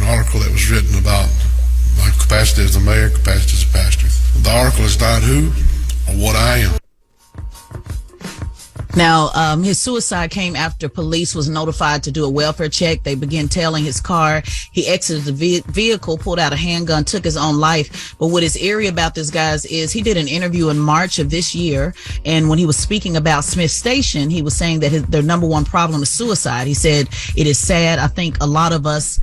an article that was written about my capacity as a mayor, capacity as a pastor. The article is not who or what I am. Now, his suicide came after police was notified to do a welfare check. They began tailing his car. He exited the vehicle, pulled out a handgun, took his own life. But what is eerie about this, guys, is he did an interview in March of this year. And when he was speaking about Smith Station, he was saying that their number one problem is suicide. He said, it is sad. I think a lot of us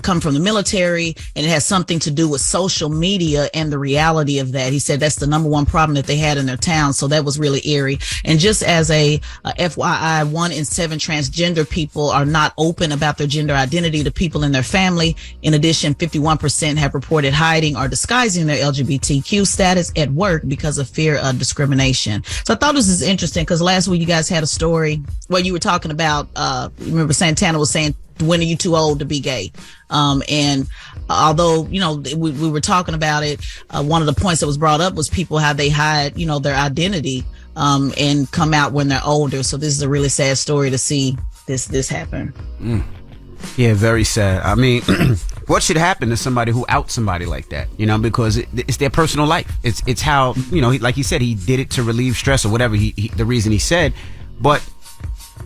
come from the military, and it has something to do with social media and the reality of that. He said that's the number one problem that they had in their town. So that was really eerie. And just as a FYI, 1 in 7 transgender people are not open about their gender identity to people in their family. In addition, 51% have reported hiding or disguising their LGBTQ status at work because of fear of discrimination. So I thought this is interesting because last week you guys had a story where you were talking about, remember Santana was saying, when are you too old to be gay? And although, we were talking about it, one of the points that was brought up was people, how they hide, their identity, and come out when they're older. So this is a really sad story to see this happen. Yeah, very sad. I mean, what should happen to somebody who outs somebody like that? Because it's their personal life. It's how, like he said, he did it to relieve stress or whatever the reason he said. But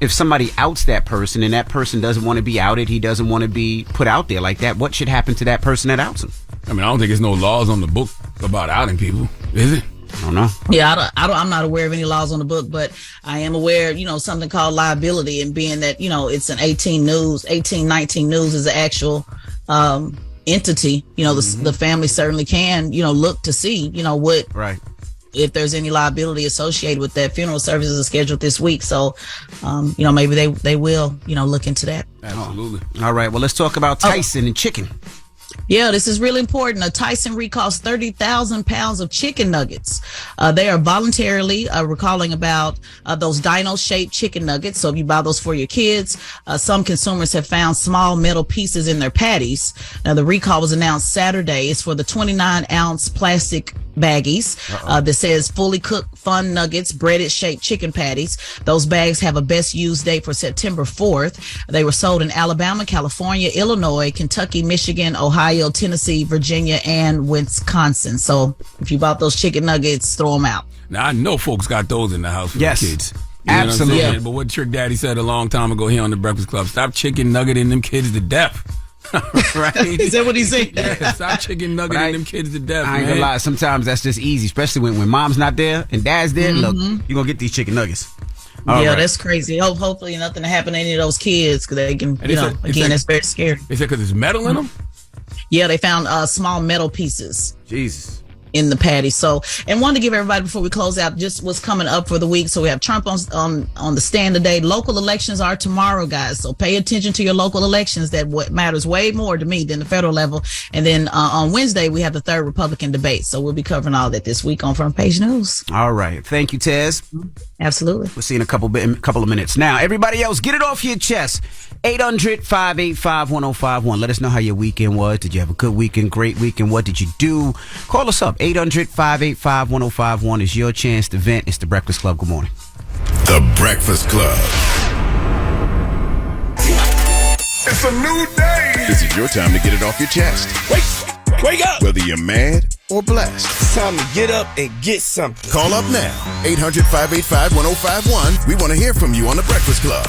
if somebody outs that person and that person doesn't want to be outed, he doesn't want to be put out there like that, what should happen to that person that outs him? I mean, I don't think there's no laws on the book about outing people, is it? I don't know. Yeah, I'm not aware of any laws on the book, but I am aware, something called liability, and being that, it's an 1819 News is an actual entity. The family certainly can, look to see, what. Right. If there's any liability associated with that. Funeral services are scheduled this week. So, maybe they will, look into that. Absolutely. All right. Well, let's talk about Tyson and chicken. Yeah, this is really important. Tyson recalls 30,000 pounds of chicken nuggets. They are voluntarily recalling about those dino-shaped chicken nuggets. So if you buy those for your kids, some consumers have found small metal pieces in their patties. Now, the recall was announced Saturday. It's for the 29-ounce plastic baggies that says fully cooked fun nuggets, breaded shaped chicken patties. Those bags have a best use date for September 4th. They were sold in Alabama, California, Illinois, Kentucky, Michigan, Ohio, Tennessee, Virginia, and Wisconsin. So if you bought those chicken nuggets, throw them out. Now, I know folks got those in the house for their kids. Absolutely. What But what Trick Daddy said a long time ago here on the Breakfast Club, stop chicken nuggeting them kids to death. Right? Is that what he said? Yeah, stop chicken nuggeting them kids to death. I ain't gonna lie. Sometimes that's just easy, especially when mom's not there and dad's there. Look, you're gonna get these chicken nuggets. All right. That's crazy. Hopefully nothing to happen to any of those kids because they can, that's very scary. They said because there's metal in them? Yeah, they found small metal pieces. Jesus. In the patty. So, and wanted to give everybody before we close out just what's coming up for the week. So we have Trump on the stand today. Local elections are tomorrow, guys. So pay attention to your local elections. That what matters way more to me than the federal level. And then on Wednesday we have the third Republican debate. So we'll be covering all that this week on Front Page News. All right, thank you, Tez. Absolutely. We'll see you in a couple of minutes. Now, everybody else, get it off your chest. 800-585-1051. Let us know how your weekend was. Did you have a good weekend, great weekend? What did you do? Call us up. 800-585-1051 is your chance to vent. It's the Breakfast Club. Good morning. The Breakfast Club. It's a new day. This is your time to get it off your chest. Wake up. Whether you're mad or blessed. It's time to get up and get something. Call up now. 800-585-1051. We want to hear from you on the Breakfast Club.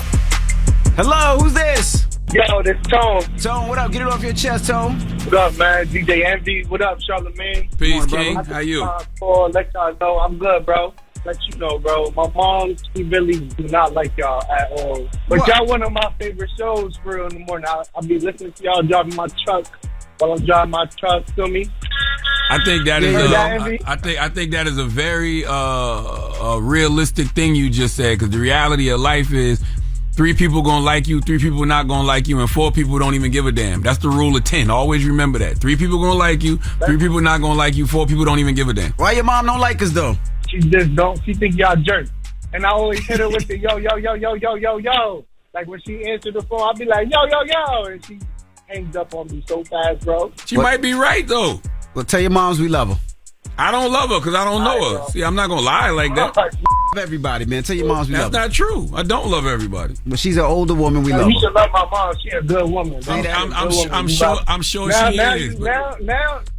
Hello, who's this? Yo, this Tone. Tone, what up? Get it off your chest, Tone. What up, man? DJ Envy. What up, Charlamagne? Peace, King. How you? Let y'all know I'm good, bro. Let you know, bro. My mom, she really do not like y'all at all. But what? Y'all one of my favorite shows for real in the morning. I'll be listening to y'all driving my truck while I'm driving my truck. Feel me? I think that is I think that is a very realistic thing you just said, because the reality of life is 3 people gonna like you, 3 people not gonna like you, and 4 people don't even give a damn. That's the rule of 10. Always remember that. 3 people gonna like you, 3 people not gonna like you, 4 people don't even give a damn. Why your mom don't like us though? She just don't. She think y'all jerk. And I always hit her with the yo, yo, yo, yo, yo, yo, yo. Like when she answered the phone, I'll be like, yo, yo, yo. And she hangs up on me so fast, bro. She might be right though. Well, tell your moms we love her. I don't love her because I don't know her. See, I'm not gonna lie like that. everybody, man. Tell your moms we love That's her. not true. I don't love everybody. But she's an older woman. We Yo, love you should her. love my mom. She a good woman. I'm sure now, she now, is.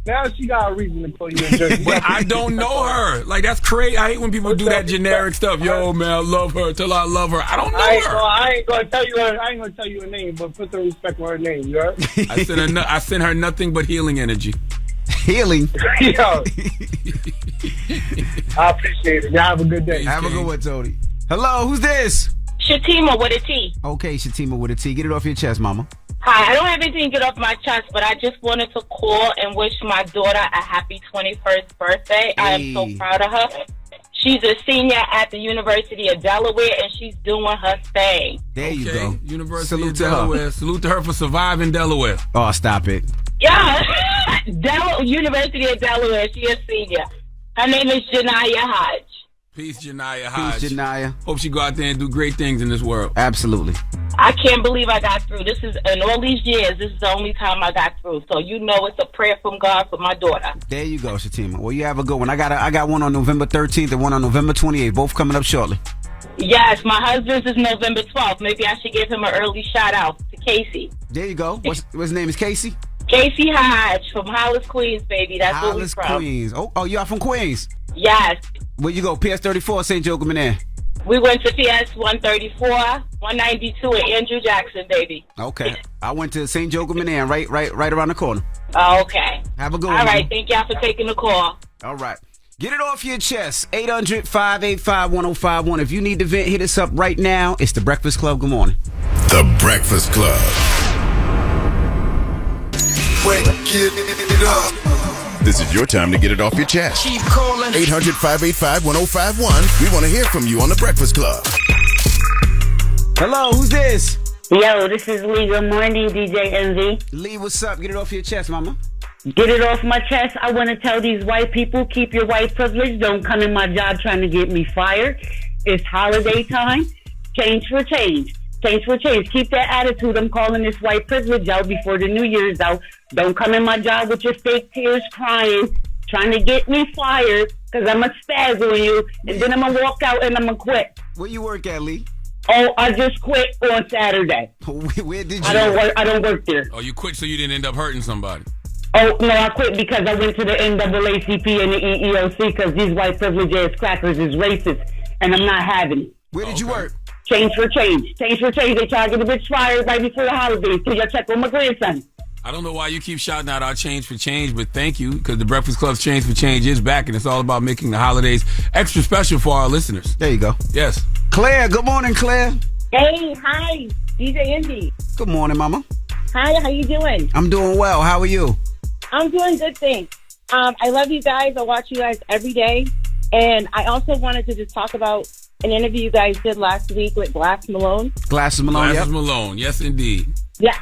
Now she got a reason to call you in Jersey. But I don't know her. Like, that's crazy. I hate when people do that generic stuff. Yo, man, I love her till I love her. I don't know her. I ain't gonna tell you her name, but put the respect on her name. You heard? I sent her nothing but healing energy. Healing. Yo. I appreciate it. Y'all have a good day. Have a good one, Tony. Hello, who's this? Shatima with a T. Okay, Shatima with a T. Get it off your chest, mama. Hi, I don't have anything to get off my chest, but I just wanted to call and wish my daughter a happy 21st birthday. I am so proud of her. She's a senior at the University of Delaware, and she's doing her thing. There you go. University Salute of to her. Delaware. Salute to her for surviving Delaware. Oh, stop it. Yeah, University of Delaware. She's a senior. Her name is Janiyah Hodge. Peace, Janiyah Hodge. Peace, Janiyah. Hope she go out there and do great things in this world. Absolutely. I can't believe I got through. This is, in all these years, this is the only time I got through. So you know it's a prayer from God for my daughter. There you go, Shatima. Well, you have a good one. I got one on November 13th and one on November 28th. Both coming up shortly. Yes, my husband's is November 12th. Maybe I should give him an early shout out to Casey. There you go. What's his name? Is Casey? Casey Hodge from Hollis, Queens, baby. That's where we're Hollis, from. Queens. Oh, you are from Queens? Yes. Where you go? PS 34, St. Joe Manere. We went to PS 134, 192 at Andrew Jackson, baby. Okay. I went to St. Joe Manere, right around the corner. Oh, okay. Have a good one. All right. man. Thank y'all for taking the call. All right. Get it off your chest. 800-585-1051. If you need to vent, hit us up right now. It's The Breakfast Club. Good morning. The Breakfast Club. Wake it up. This is your time to get it off your chest. Keep calling. 800-585-1051. We want to hear from you on The Breakfast Club. Hello, who's this? Yo, this is Lee. Good morning, DJ Envy. Lee, what's up? Get it off your chest, mama. Get it off my chest. I want to tell these white people, keep your white privilege. Don't come in my job trying to get me fired. It's holiday time. Change for change. Change for change. Keep that attitude. I'm calling this white privilege out before the New Year's out. Don't come in my job with your fake tears crying, trying to get me fired, because I'm going to spaz on you, and then I'm going to walk out and I'm going to quit. Where you work at, Lee? Oh, I just quit on Saturday. Where did you? I don't work there. Oh, you quit so you didn't end up hurting somebody. Oh, no, I quit because I went to the NAACP and the EEOC because these white privilege ass crackers is racist, and I'm not having it. Where did you work? Change for change. Change for change. They try to get the bitch fired right before the holidays. Can y'all check on my grandson? I don't know why you keep shouting out our change for change, but thank you, because the Breakfast Club's change for change is back, and it's all about making the holidays extra special for our listeners. There you go. Yes. Claire, good morning, Claire. Hey, hi, DJ Indy. Good morning, mama. Hi, how you doing? I'm doing well. How are you? I'm doing good, thanks. I love you guys. I watch you guys every day. And I also wanted to just talk about an interview you guys did last week with Glass Malone. Glass Malone, Glass Malone, yes, indeed. Yeah.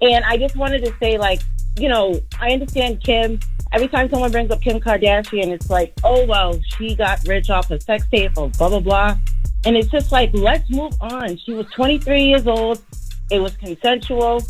And I just wanted to say, like, you know, I understand Kim. Every time someone brings up Kim Kardashian, it's like, oh, well, she got rich off a sex tape or blah, blah, blah. And it's just like, let's move on. She was 23 years old. It was consensual.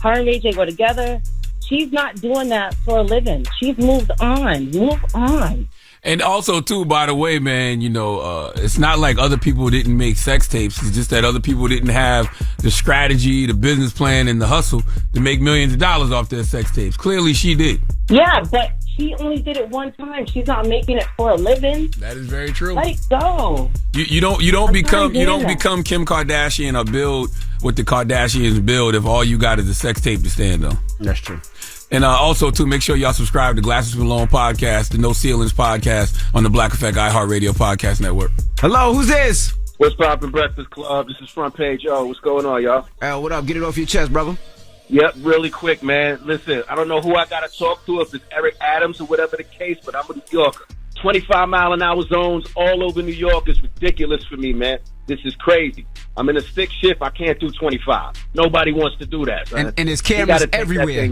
Her and Ray J go together. She's not doing that for a living. She's moved on. Move on. And also, too, by the way, man, you know, it's not like other people didn't make sex tapes. It's just that other people didn't have the strategy, the business plan, and the hustle to make millions of dollars off their sex tapes. Clearly, she did. Yeah, but she only did it one time. She's not making it for a living. That is very true. Let it go. You don't become Kim Kardashian or build what the Kardashians build if all you got is a sex tape to stand on. That's true. And also, too, make sure y'all subscribe to Glasses Malone podcast, the No Ceilings podcast on the Black Effect iHeartRadio podcast network. Hello, who's this? What's poppin', Breakfast Club? This is Front Page. Yo, what's going on, y'all? What up? Get it off your chest, brother. Yep, really quick, man. Listen, I don't know who I got to talk to, if it's Eric Adams or whatever the case, but I'm a New Yorker. 25-mile-an-hour zones all over New York is ridiculous for me, man. This is crazy. I'm in a stick shift. I can't do 25. Nobody wants to do that, man. And there's cameras everywhere.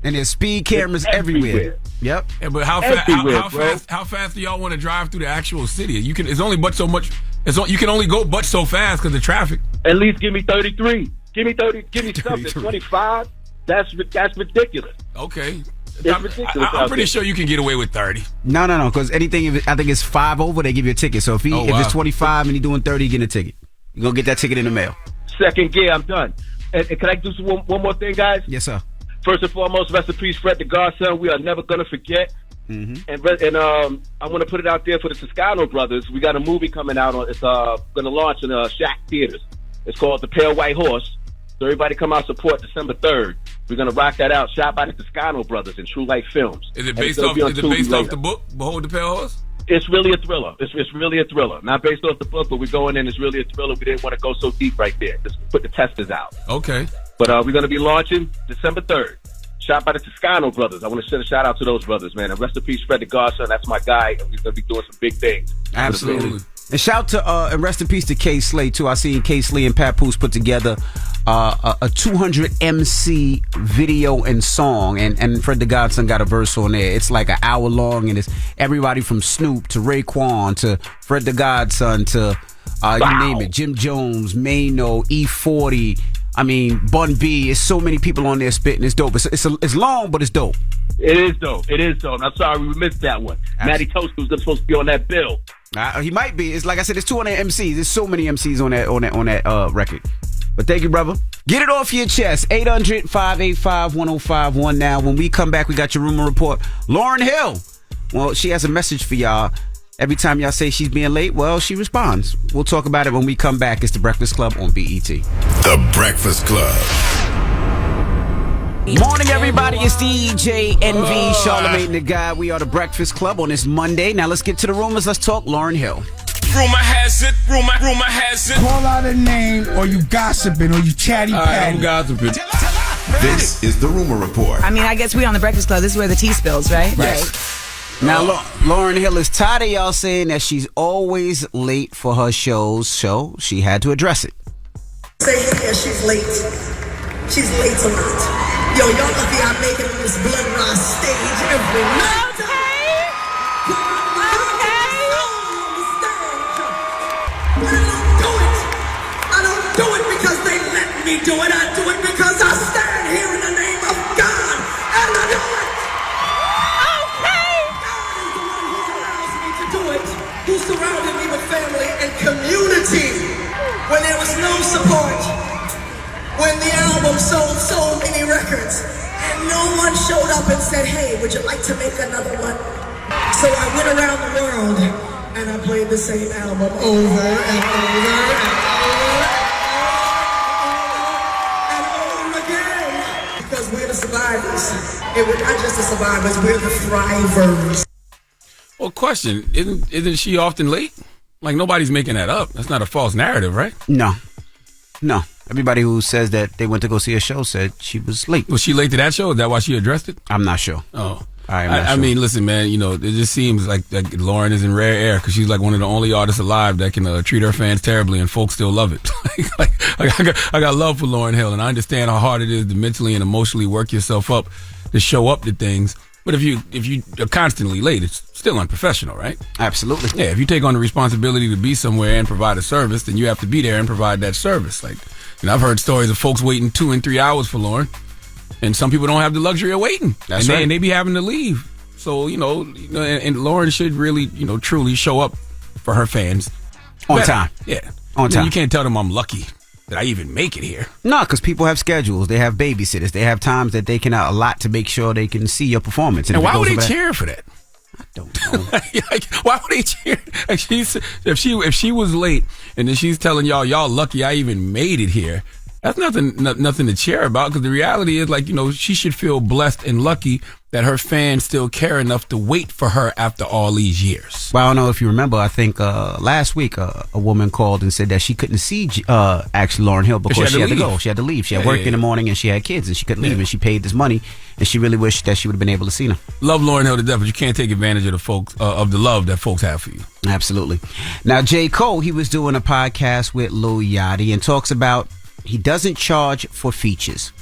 And there's speed cameras everywhere. Yep. Yeah, but how fast do y'all want to drive through the actual city? You can. It's only but so much. You can only go but so fast because of traffic. At least give me 33. Give me 30. Give me something. 25. That's ridiculous. Okay. It's ridiculous. I'm pretty sure you can get away with 30. No, because anything, I think it's 5 over, they give you a ticket. So if it's 25 and he's doing 30, you get a ticket. You're going to get that ticket in the mail. Second gear, I'm done. And can I do one more thing, guys? Yes, sir. First and foremost, rest in peace, Fred the Godson. We are never going to forget. Mm-hmm. And I want to put it out there for the Toscano brothers. We got a movie coming out. It's going to launch in Shack Theaters. It's called The Pale White Horse. So everybody come out support December 3rd. We're going to rock that out. Shot by the Toscano brothers in True Life Films. Is it based off the book, Behold the Pale Horse? It's really a thriller. It's really a thriller. Not based off the book, but we're going in. It's really a thriller. We didn't want to go so deep right there. Just put the testers out. Okay. But we're going to be launching December 3rd. Shot by the Toscano brothers. I want to send a shout out to those brothers, man. And rest in peace, Fred the Godson. That's my guy. And we're going to be doing some big things. Absolutely. And shout to and rest in peace to K Slay too. I seen K Slay and Papoose put together a 200 MC video and song, and Fred the Godson got a verse on there. It's like an hour long, and it's everybody from Snoop to Raekwon to Fred the Godson to you name it, Jim Jones, Mano, E40. I mean, Bun B. It's so many people on there spitting. It's dope. It's long, but it's dope. It is dope. I'm sorry we missed that one. Matty Toast was supposed to be on that bill. He might be. It's like I said, it's 200 MCs. There's so many MCs on that record. But thank you, brother. Get it off your chest. 800-585-1051 now. When we come back, we got your rumor report. Lauryn Hill. Well, she has a message for y'all. Every time y'all say she's being late, well, she responds. We'll talk about it when we come back. It's The Breakfast Club on BET. The Breakfast Club. Morning, everybody. It's DJ NV, Charlamagne the Guy. We are The Breakfast Club on this Monday. Now let's get to the rumors. Let's talk Lauryn Hill. Rumor has it. Call out a name, or you gossiping, or you chatty patty. I'm gossiping. This is the rumor report. I mean, I guess we on The Breakfast Club. This is where the tea spills, right? Right. Now, Lauryn Hill is tired of y'all saying that she's always late for her shows, so she had to address it. Say, yeah, she's late. She's late a lot. Yo, y'all lucky I make it on this blood raw stage every night. I don't do it because they let me do it. I do it because I stand here in the name of God and I do it. Who surrounded me with family and community when there was no support, when the album sold so many records and no one showed up and said, hey, would you like to make another one? So I went around the world and I played the same album over and over and over again, because we're the survivors, and we're not just the survivors, we're the thrivers. Well, question, isn't she often late? Like, nobody's making that up. That's not a false narrative, right? No. Everybody who says that they went to go see a show said she was late. Was she late to that show? Is that why she addressed it? I'm not sure. Oh. I mean, listen, man, you know, it just seems like Lauryn is in rare air because she's like one of the only artists alive that can treat her fans terribly and folks still love it. I got love for Lauryn Hill, and I understand how hard it is to mentally and emotionally work yourself up to show up to things. But if you are constantly late, it's still unprofessional, right? Absolutely. Yeah, if you take on the responsibility to be somewhere and provide a service, then you have to be there and provide that service. Like, you know, I've heard stories of folks waiting 2 and 3 hours for Lauryn, and some people don't have the luxury of waiting. That's right. And they be having to leave. So, and Lauryn should really, truly show up for her fans. On time. Yeah. On time. You can't tell them I'm lucky that I even make it here. No, because people have schedules. They have babysitters. They have times that they can allot to make sure they can see your performance. And why would they cheer for that? I don't know. Why would they cheer? If she was late and then she's telling y'all lucky I even made it here, that's nothing to cheer about, because the reality is, she should feel blessed and lucky that her fans still care enough to wait for her after all these years. Well, I don't know if you remember, I think last week a woman called and said that she couldn't see actually Lauryn Hill because she had to go. She had to leave. She had work in the morning and she had kids and she couldn't leave, and she paid this money and she really wished that she would have been able to see them. Love Lauryn Hill to death, but you can't take advantage of the folks of the love that folks have for you. Absolutely. Now, J. Cole, he was doing a podcast with Lil Yachty and talks about he doesn't charge for features.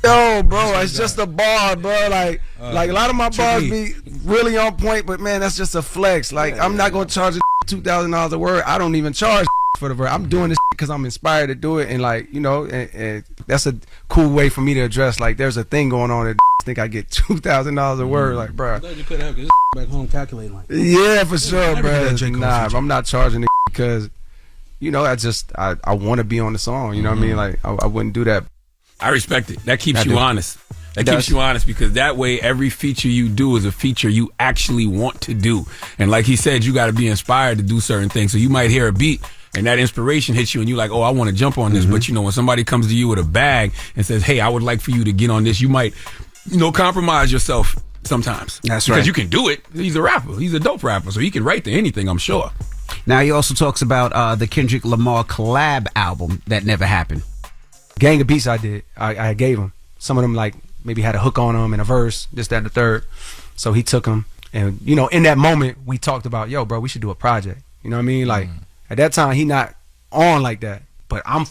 Yo, bro, it's just a bar, bro. Like a lot of my bars be really on point, but man, that's just a flex. I'm not gonna charge $2,000 a word. I don't even charge for the word. I'm doing this because I'm inspired to do it, and and that's a cool way for me to address. Like, there's a thing going on that think I get $2,000 a word. Like, bro. I thought you could have because back home calculating like that. Yeah, for sure, bro. Nah, I'm not charging it because, you know, I want to be on the song. You know what I mean? Like, I wouldn't do that. I respect it. That keeps you honest. That keeps you honest because that way every feature you do is a feature you actually want to do. And like he said, you got to be inspired to do certain things. So you might hear a beat and that inspiration hits you and you're like, oh, I want to jump on this. But, you know, when somebody comes to you with a bag and says, hey, I would like for you to get on this, you might, you know, compromise yourself sometimes. That's right. Because you can do it. He's a rapper. He's a dope rapper. So he can write to anything, I'm sure. Now he also talks about the Kendrick Lamar collab album that never happened. Gang of beats I did. I gave him. Some of them, like, maybe had a hook on them and a verse, this, that, and the third. So he took them. And, you know, in that moment, we talked about, yo, bro, we should do a project. You know what I mean? Like, at that time, he not on like that. But I'm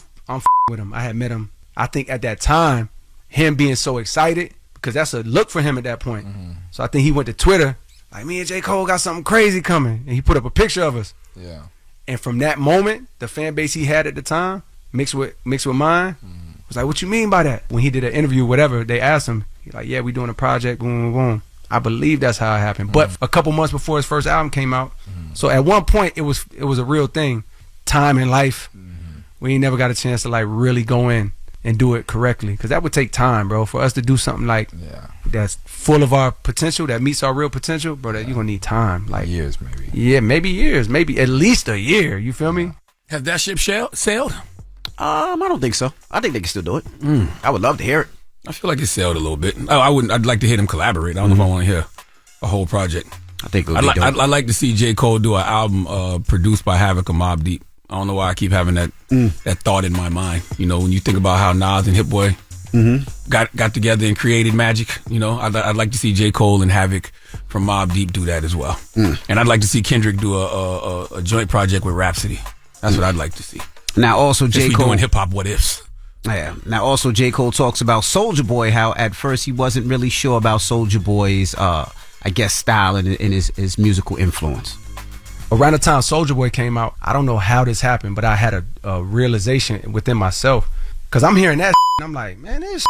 with him. I had met him. I think at that time, him being so excited, because that's a look for him at that point. So I think he went to Twitter, like, me and J. Cole got something crazy coming. And he put up a picture of us. Yeah. And from that moment, the fan base he had at the time, mixed with mine, was like, what you mean by that? When he did an interview, whatever, they asked him, he's like, yeah, we doing a project, boom, boom, boom. I believe that's how it happened. But a couple months before his first album came out, so at one point it was a real thing. Time in life, we ain't never got a chance to like really go in and do it correctly, because that would take time, bro. For us to do something like that's full of our potential, that meets our real potential, bro, that you're gonna need time, like years, maybe. Yeah, maybe years, maybe at least a year. You feel me? Has that ship sailed? I don't think so. I think they can still do it. I would love to hear it. I feel like it sailed a little bit. I'd like to hear them collaborate. I don't know if I want to hear a whole project. I think I'd like to see J. Cole do an album produced by Havoc or Mobb Deep. I don't know why I keep having that thought in my mind. You know, when you think about how Nas and Hit Boy got together and created magic, you know, I'd like to see J. Cole and Havoc from Mobb Deep do that as well. And I'd like to see Kendrick do a joint project with Rhapsody. That's what I'd like to see. Now also J. Cole doing hip hop what ifs. Yeah. Now also J. Cole talks about Soulja Boy, how at first he wasn't really sure about Soulja Boy's I guess style and his musical influence. Around the time Soulja Boy came out, I don't know how this happened, but I had a realization within myself, because I'm hearing that and I'm like, man, this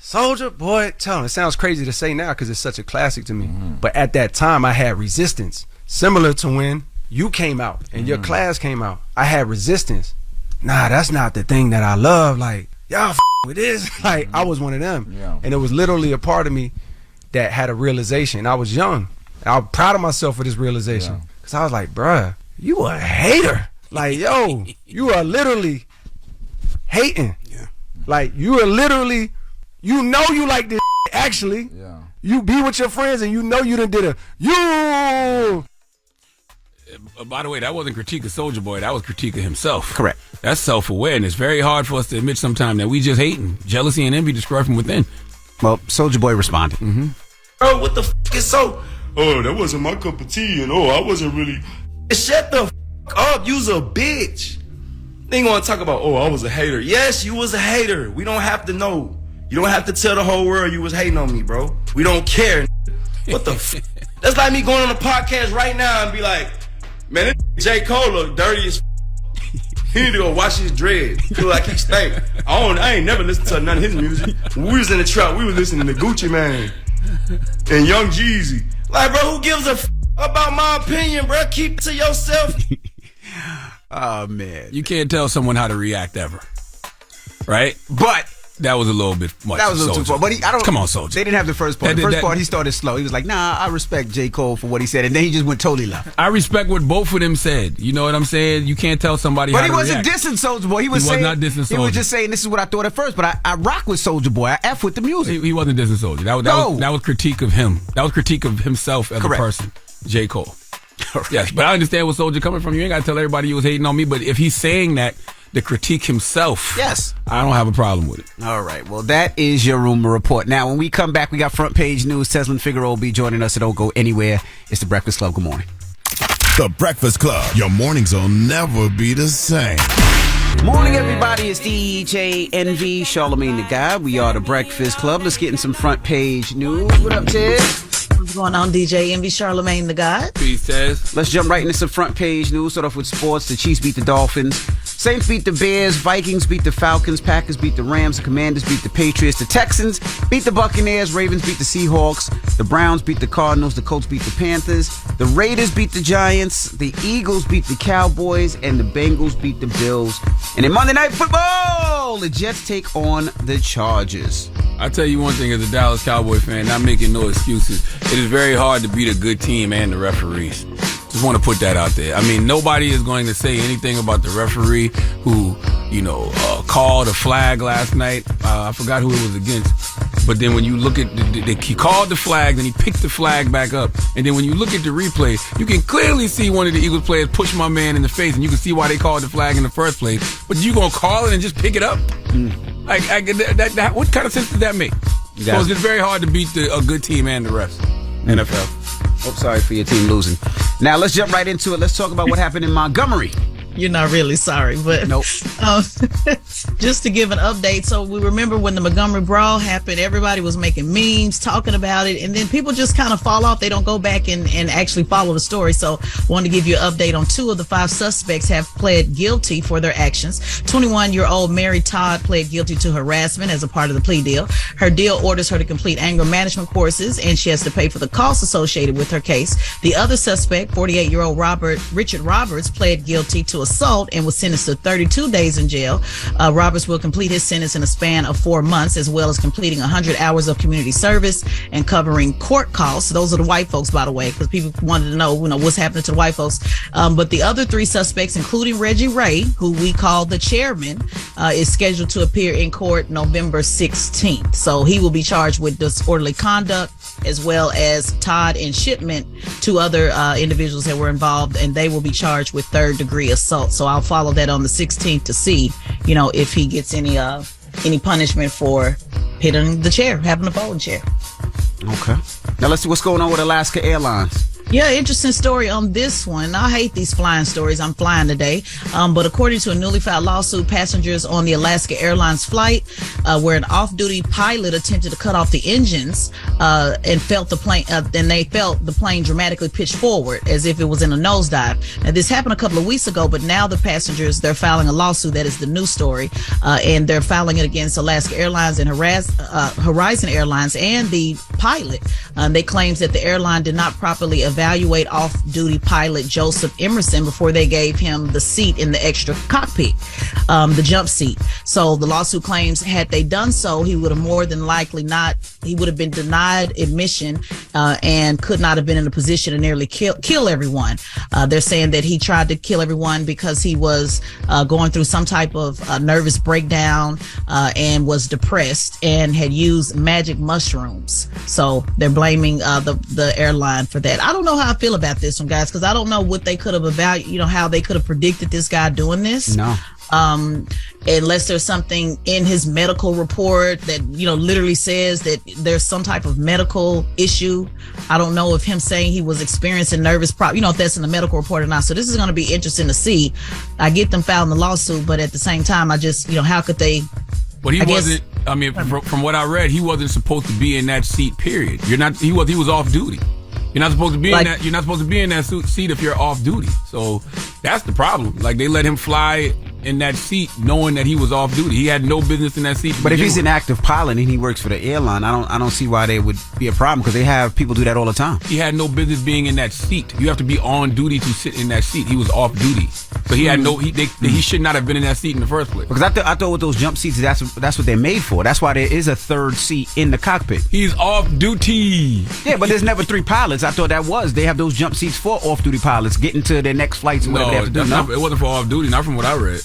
Soulja Boy, tell him. It sounds crazy to say now because it's such a classic to me, but at that time I had resistance, similar to when you came out and your class came out. I had resistance. Nah, that's not the thing that I love. Like, y'all with this. Like, I was one of them. And it was literally a part of me that had a realization. I was young. And I was proud of myself for this realization. Because I was like, bruh, you a hater. Like, yo, you are literally hating. Like, you are literally, you know you like this actually. You be with your friends and you know you done did By the way, that wasn't critique of Soulja Boy. That was critique of himself. Correct. That's self-awareness. Very hard for us to admit sometimes that we just hating. Jealousy and envy destroy from within. Well, Soulja Boy responded. Oh, what the f*** is so? Oh, that wasn't my cup of tea, and I wasn't really. Shut the f*** up. You's a bitch. They ain't gonna talk about, I was a hater. Yes, you was a hater. We don't have to know. You don't have to tell the whole world you was hating on me, bro. We don't care. What the f***? That's like me going on a podcast right now and be like, man, this J. Cole look dirty as f***. He need to go wash his dreads. Feel like he stink. I ain't never listened to none of his music. When we was in the trap, we was listening to Gucci Mane and Young Jeezy. Like, bro, who gives a f*** about my opinion, bro? Keep it to yourself. Oh, man. You can't tell someone how to react ever. Right? But that was a little bit much. That was a little too far. But come on, Soulja. They didn't have the first part. The first part, he started slow. He was like, nah, I respect J. Cole for what he said. And then he just went totally left. I respect what both of them said. You know what I'm saying? You can't tell somebody how to react. But he wasn't dissing Soulja Boy. He was not dissing Soulja. He was just saying, this is what I thought at first. But I rock with Soulja Boy. I F with the music. He wasn't dissing Soulja. That was critique of him. That was critique of himself as a person. J. Cole. Yes, but I understand where Soulja coming from. You ain't got to tell everybody you was hating on me. But if he's saying that, the critique himself, yes, I don't have a problem with it. All right, well, that is your rumor report. Now, when we come back, we got front page news. Teslin Figaro will be joining us, so don't go anywhere. It's The Breakfast Club. Good morning. The Breakfast Club. Your mornings will never be the same. Morning, everybody. It's DJ NV, Charlamagne the Guy. We are The Breakfast Club. Let's get in some front page news. What up, Ted? What's going on, DJ Envy, Charlamagne the God? Peace, Tez. Let's jump right into some front page news. Start off with sports. The Chiefs beat the Dolphins Saints beat the Bears, Vikings beat the Falcons, Packers beat the Rams, the Commanders beat the Patriots, the Texans beat the Buccaneers, Ravens beat the Seahawks, the Browns beat the Cardinals, the Colts beat the Panthers, the Raiders beat the Giants, the Eagles beat the Cowboys, and the Bengals beat the Bills. And in Monday Night Football, the Jets take on the Chargers. I'll tell you one thing, as a Dallas Cowboy fan, not making no excuses, it is very hard to beat a good team and the referees. Just want to put that out there. I mean, nobody is going to say anything about the referee who, called a flag last night. I forgot who it was against. But then when you look at, he called the flag, then he picked the flag back up. And then when you look at the replay, you can clearly see one of the Eagles players push my man in the face, and you can see why they called the flag in the first place. But you going to call it and just pick it up? What kind of sense does that make? So it's just very hard to beat a good team and the refs. NFL. Oh, sorry for your team losing. Now, let's jump right into it. Let's talk about what happened in Montgomery. You're not really sorry, but nope. Just to give an update. So we remember when the Montgomery brawl happened, everybody was making memes, talking about it, and then people just kind of fall off. They don't go back and actually follow the story. So I wanted to give you an update on 2 of the 5 suspects have pled guilty for their actions. 21-year-old Mary Todd pled guilty to harassment as a part of the plea deal. Her deal orders her to complete anger management courses, and she has to pay for the costs associated with her case. The other suspect, 48-year-old Richard Roberts, pled guilty to assault and was sentenced to 32 days in jail. Roberts will complete his sentence in a span of 4 months, as well as completing 100 hours of community service and covering court costs. Those are the white folks, by the way, because people wanted to know, what's happening to the white folks. But the other 3 suspects, including Reggie Ray, who we call the chairman, is scheduled to appear in court November 16th. So he will be charged with disorderly conduct, as well as Todd and Shipment, 2 other individuals that were involved, and they will be charged with 3rd-degree assault. So I'll follow that on the 16th to see, if he gets any punishment for hitting the chair, having a folding chair. Okay. Now let's see what's going on with Alaska Airlines. Yeah, interesting story on this one. I hate these flying stories. I'm flying today. But according to a newly filed lawsuit, passengers on the Alaska Airlines flight where an off-duty pilot attempted to cut off the engines and felt the plane, and they felt the plane dramatically pitch forward as if it was in a nosedive. Now, this happened a couple of weeks ago, but now the passengers, they're filing a lawsuit. That is the new story. And they're filing it against Alaska Airlines and Horizon Airlines and the pilot. They claims that the airline did not properly evaluate off-duty pilot Joseph Emerson before they gave him the seat in the extra cockpit, the jump seat. So the lawsuit claims had they done so, he would have more than likely he would have been denied admission and could not have been in a position to nearly kill everyone. They're saying that he tried to kill everyone because he was going through some type of nervous breakdown and was depressed and had used magic mushrooms. So they're blaming the airline for that. I don't know how I feel about this one, guys, because I don't know what they could have evaluated, how they could have predicted this guy doing this. No. Unless there's something in his medical report that, literally says that there's some type of medical issue. I don't know if him saying he was experiencing nervous if that's in the medical report or not. So this is going to be interesting to see. I get them filing the lawsuit, but at the same time, I just, how could they? But he wasn't. I mean, from what I read, he wasn't supposed to be in that seat. Period. He was off duty. You're not supposed to be in that. You're not supposed to be in that seat if you're off duty. So that's the problem. Like, they let him fly in that seat knowing that he was off duty. He had no business in that seat. But if he's an active pilot and he works for the airline, I don't see why there would be a problem, because they have people do that all the time. He had no business being in that seat. You have to be on duty to sit in that seat. He was off duty. So he had he should not have been in that seat in the first place. Because I thought with those jump seats, that's what they're made for. That's why there is a 3rd seat in the cockpit. He's off duty. Yeah, but there's never 3 pilots. I thought they have those jump seats for off-duty pilots getting to their next flights and whatever they have to do. It wasn't for off duty, not from what I read.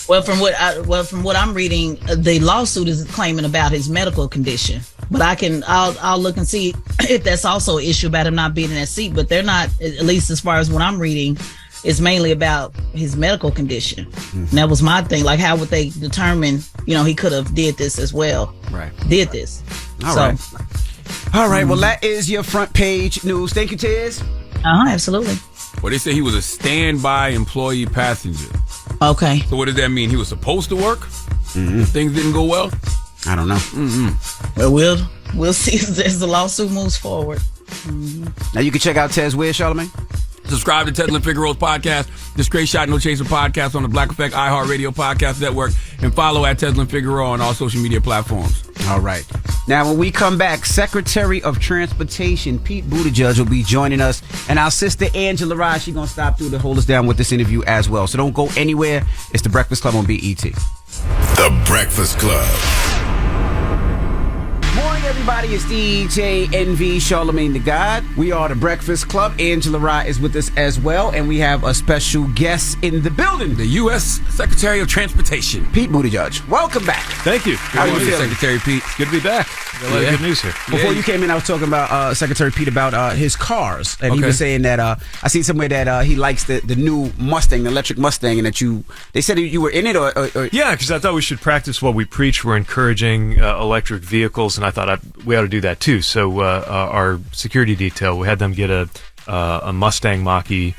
Well, from what I'm reading, the lawsuit is claiming about his medical condition. But I'll look and see if that's also an issue about him not being in that seat. But they're not, at least as far as what I'm reading, it's mainly about his medical condition. And that was my thing. Like, how would they determine, he could have did this as well. Right. Did this. All right. Well, that is your front page news. Thank you, Tiz. Absolutely. Well, they say he was a standby employee passenger. Okay. So what does that mean? He was supposed to work? If things didn't go well? I don't know. Well, we'll see as the lawsuit moves forward. Now you can check out Tez where, Charlamagne? Subscribe to Tez and Figaro's podcast the Straight Shot No Chaser podcast on the Black Effect iHeartRadio Podcast Network, and follow at Teslin Figueroa on all social media platforms. All right. Now, when we come back, Secretary of Transportation Pete Buttigieg will be joining us, and our sister Angela Rye, she's going to stop through to hold us down with this interview as well. So don't go anywhere. It's The Breakfast Club on BET. The Breakfast Club. Morning, everybody. It's DJ NV Charlamagne the God. We are The Breakfast Club. Angela Rye is with us as well, and we have a special guest in the building. The U.S. Secretary of Transportation, Pete Buttigieg. Welcome back. Thank you. How are you feeling, Secretary Pete? It's good to be back. Got a lot of good news here. Before you came in, I was talking about Secretary Pete about his cars, and he was saying that I seen somewhere that he likes the new Mustang, the electric Mustang, and that they said you were in it, or yeah, because I thought we should practice what we preach. We're encouraging electric vehicles, and I thought we ought to do that too. So our security detail, we had them get a Mustang Mach-E,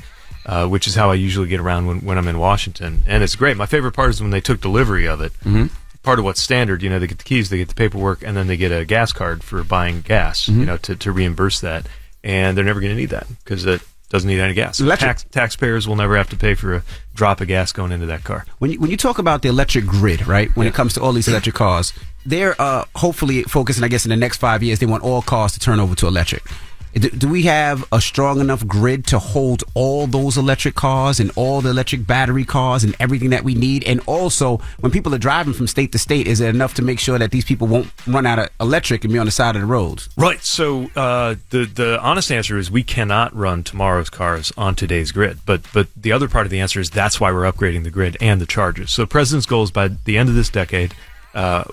which is how I usually get around when I'm in Washington, and it's great. My favorite part is when they took delivery of it. Mm-hmm. Part of what's standard, they get the keys, they get the paperwork, and then they get a gas card for buying gas, to reimburse that. And they're never going to need that because it doesn't need any gas. Taxpayers will never have to pay for a drop of gas going into that car. When you talk about the electric grid, right, when it comes to all these electric cars, they're hopefully focusing, I guess, in the next 5 years, they want all cars to turn over to electric. Do we have a strong enough grid to hold all those electric cars and all the electric battery cars and everything that we need? And also, when people are driving from state to state, is it enough to make sure that these people won't run out of electric and be on the side of the roads? Right. So the honest answer is we cannot run tomorrow's cars on today's grid. But the other part of the answer is that's why we're upgrading the grid and the chargers. So the president's goal is by the end of this decade,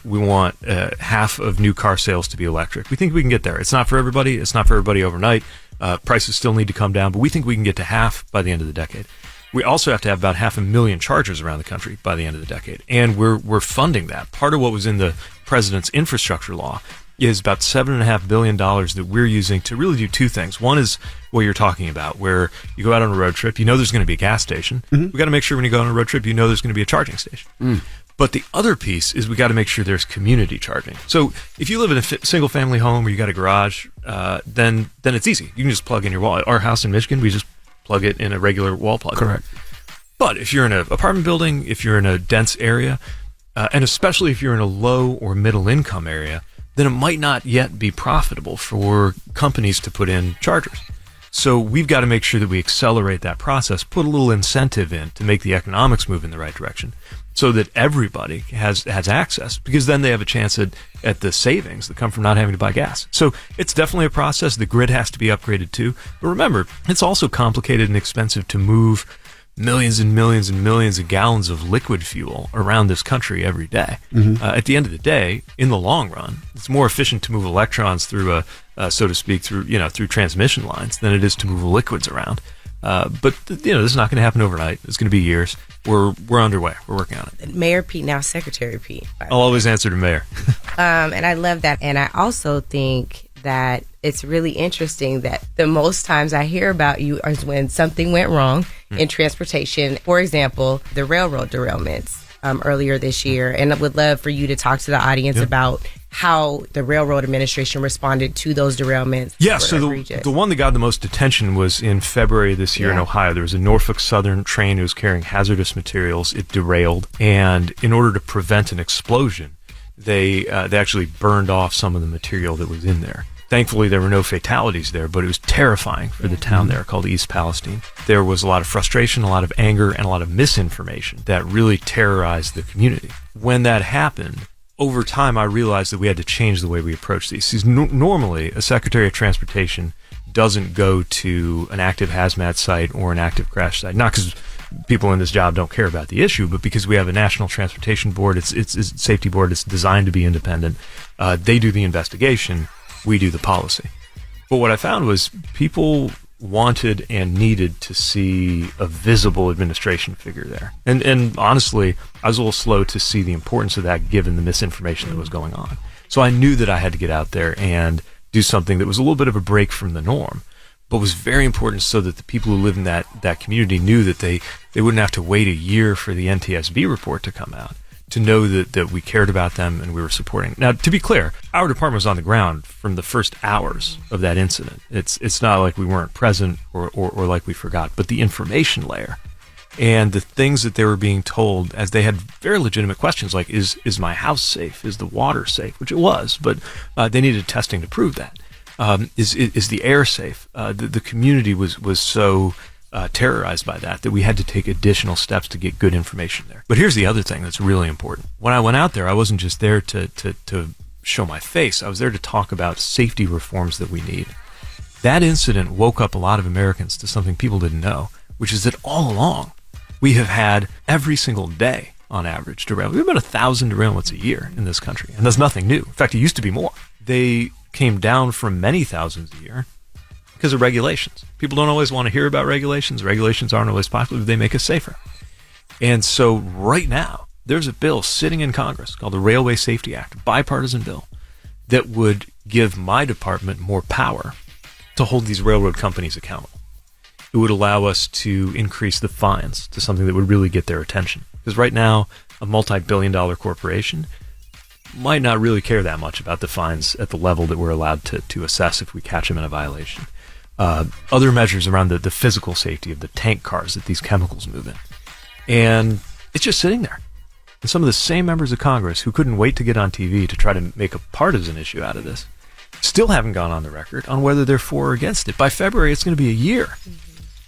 we want half of new car sales to be electric. We think we can get there. It's not for everybody. It's not for everybody overnight. Prices still need to come down, but we think we can get to half by the end of the decade. We also have to have about 500,000 chargers around the country by the end of the decade, and we're funding that. Part of what was in the president's infrastructure law is about $7.5 billion that we're using to really do two things. One is what you're talking about, where you go out on a road trip, there's going to be a gas station. Mm-hmm. We got to make sure when you go on a road trip, there's going to be a charging station. Mm. But the other piece is we got to make sure there's community charging. So if you live in a single-family home or you got a garage, then it's easy. You can just plug in your wall. Our house in Michigan, we just plug it in a regular wall plug. Correct. But if you're in an apartment building, if you're in a dense area, and especially if you're in a low or middle-income area, then it might not yet be profitable for companies to put in chargers. So we've got to make sure that we accelerate that process, put a little incentive in to make the economics move in the right direction, so that everybody has access, because then they have a chance at the savings that come from not having to buy gas. So it's definitely a process. The grid has to be upgraded too. But remember, it's also complicated and expensive to move millions and millions and millions of gallons of liquid fuel around this country every day. Mm-hmm. At the end of the day, in the long run, it's more efficient to move electrons through so to speak, through transmission lines than it is to move liquids around. But this is not going to happen overnight. It's going to be years. We're underway. We're working on it. Mayor Pete, now Secretary Pete. I'll always answer to Mayor. And I love that. And I also think that it's really interesting that the most times I hear about you is when something went wrong in transportation. For example, the railroad derailments earlier this year. And I would love for you to talk to the audience about how the railroad administration responded to those derailments. Yeah, so the one that got the most attention was in February this year in Ohio. There was a Norfolk Southern train that was carrying hazardous materials. It derailed, and in order to prevent an explosion, they actually burned off some of the material that was in there. Thankfully, there were no fatalities there, but it was terrifying for the town there called East Palestine. There was a lot of frustration, a lot of anger, and a lot of misinformation that really terrorized the community. When that happened, over time, I realized that we had to change the way we approach these. Because normally, a Secretary of Transportation doesn't go to an active hazmat site or an active crash site. Not because people in this job don't care about the issue, but because we have a National Transportation Board, it's a safety board, it's designed to be independent. They do the investigation, we do the policy. But what I found was people wanted and needed to see a visible administration figure there. And honestly, I was a little slow to see the importance of that given the misinformation that was going on. So I knew that I had to get out there and do something that was a little bit of a break from the norm, but was very important so that the people who live in that community knew that they wouldn't have to wait a year for the NTSB report to come out to know that we cared about them and we were supporting. Now, to be clear, our department was on the ground from the first hours of that incident. It's not like we weren't present or like we forgot, but the information layer And the things that they were being told, as they had very legitimate questions like, is my house safe? Is the water safe? Which it was, but they needed testing to prove that. Is the air safe? The community was so terrorized by that we had to take additional steps to get good information there. But here's the other thing that's really important. When I went out there, I wasn't just there to show my face. I was there to talk about safety reforms that we need. That incident woke up a lot of Americans to something people didn't know, which is that all along, we have had every single day, on average, derailments. We have about 1,000 derailments a year in this country, and that's nothing new. In fact, it used to be more. They came down from many thousands a year because of regulations. People don't always want to hear about regulations. Regulations aren't always popular, but they make us safer. And so right now, there's a bill sitting in Congress called the Railway Safety Act, a bipartisan bill, that would give my department more power to hold these railroad companies accountable. It would allow us to increase the fines to something that would really get their attention. Because right now, a multi-billion-dollar corporation might not really care that much about the fines at the level that we're allowed to assess if we catch them in a violation. Other measures around the physical safety of the tank cars that these chemicals move in. And it's just sitting there. And some of the same members of Congress who couldn't wait to get on TV to try to make a partisan issue out of this still haven't gone on the record on whether they're for or against it. By February, it's going to be a year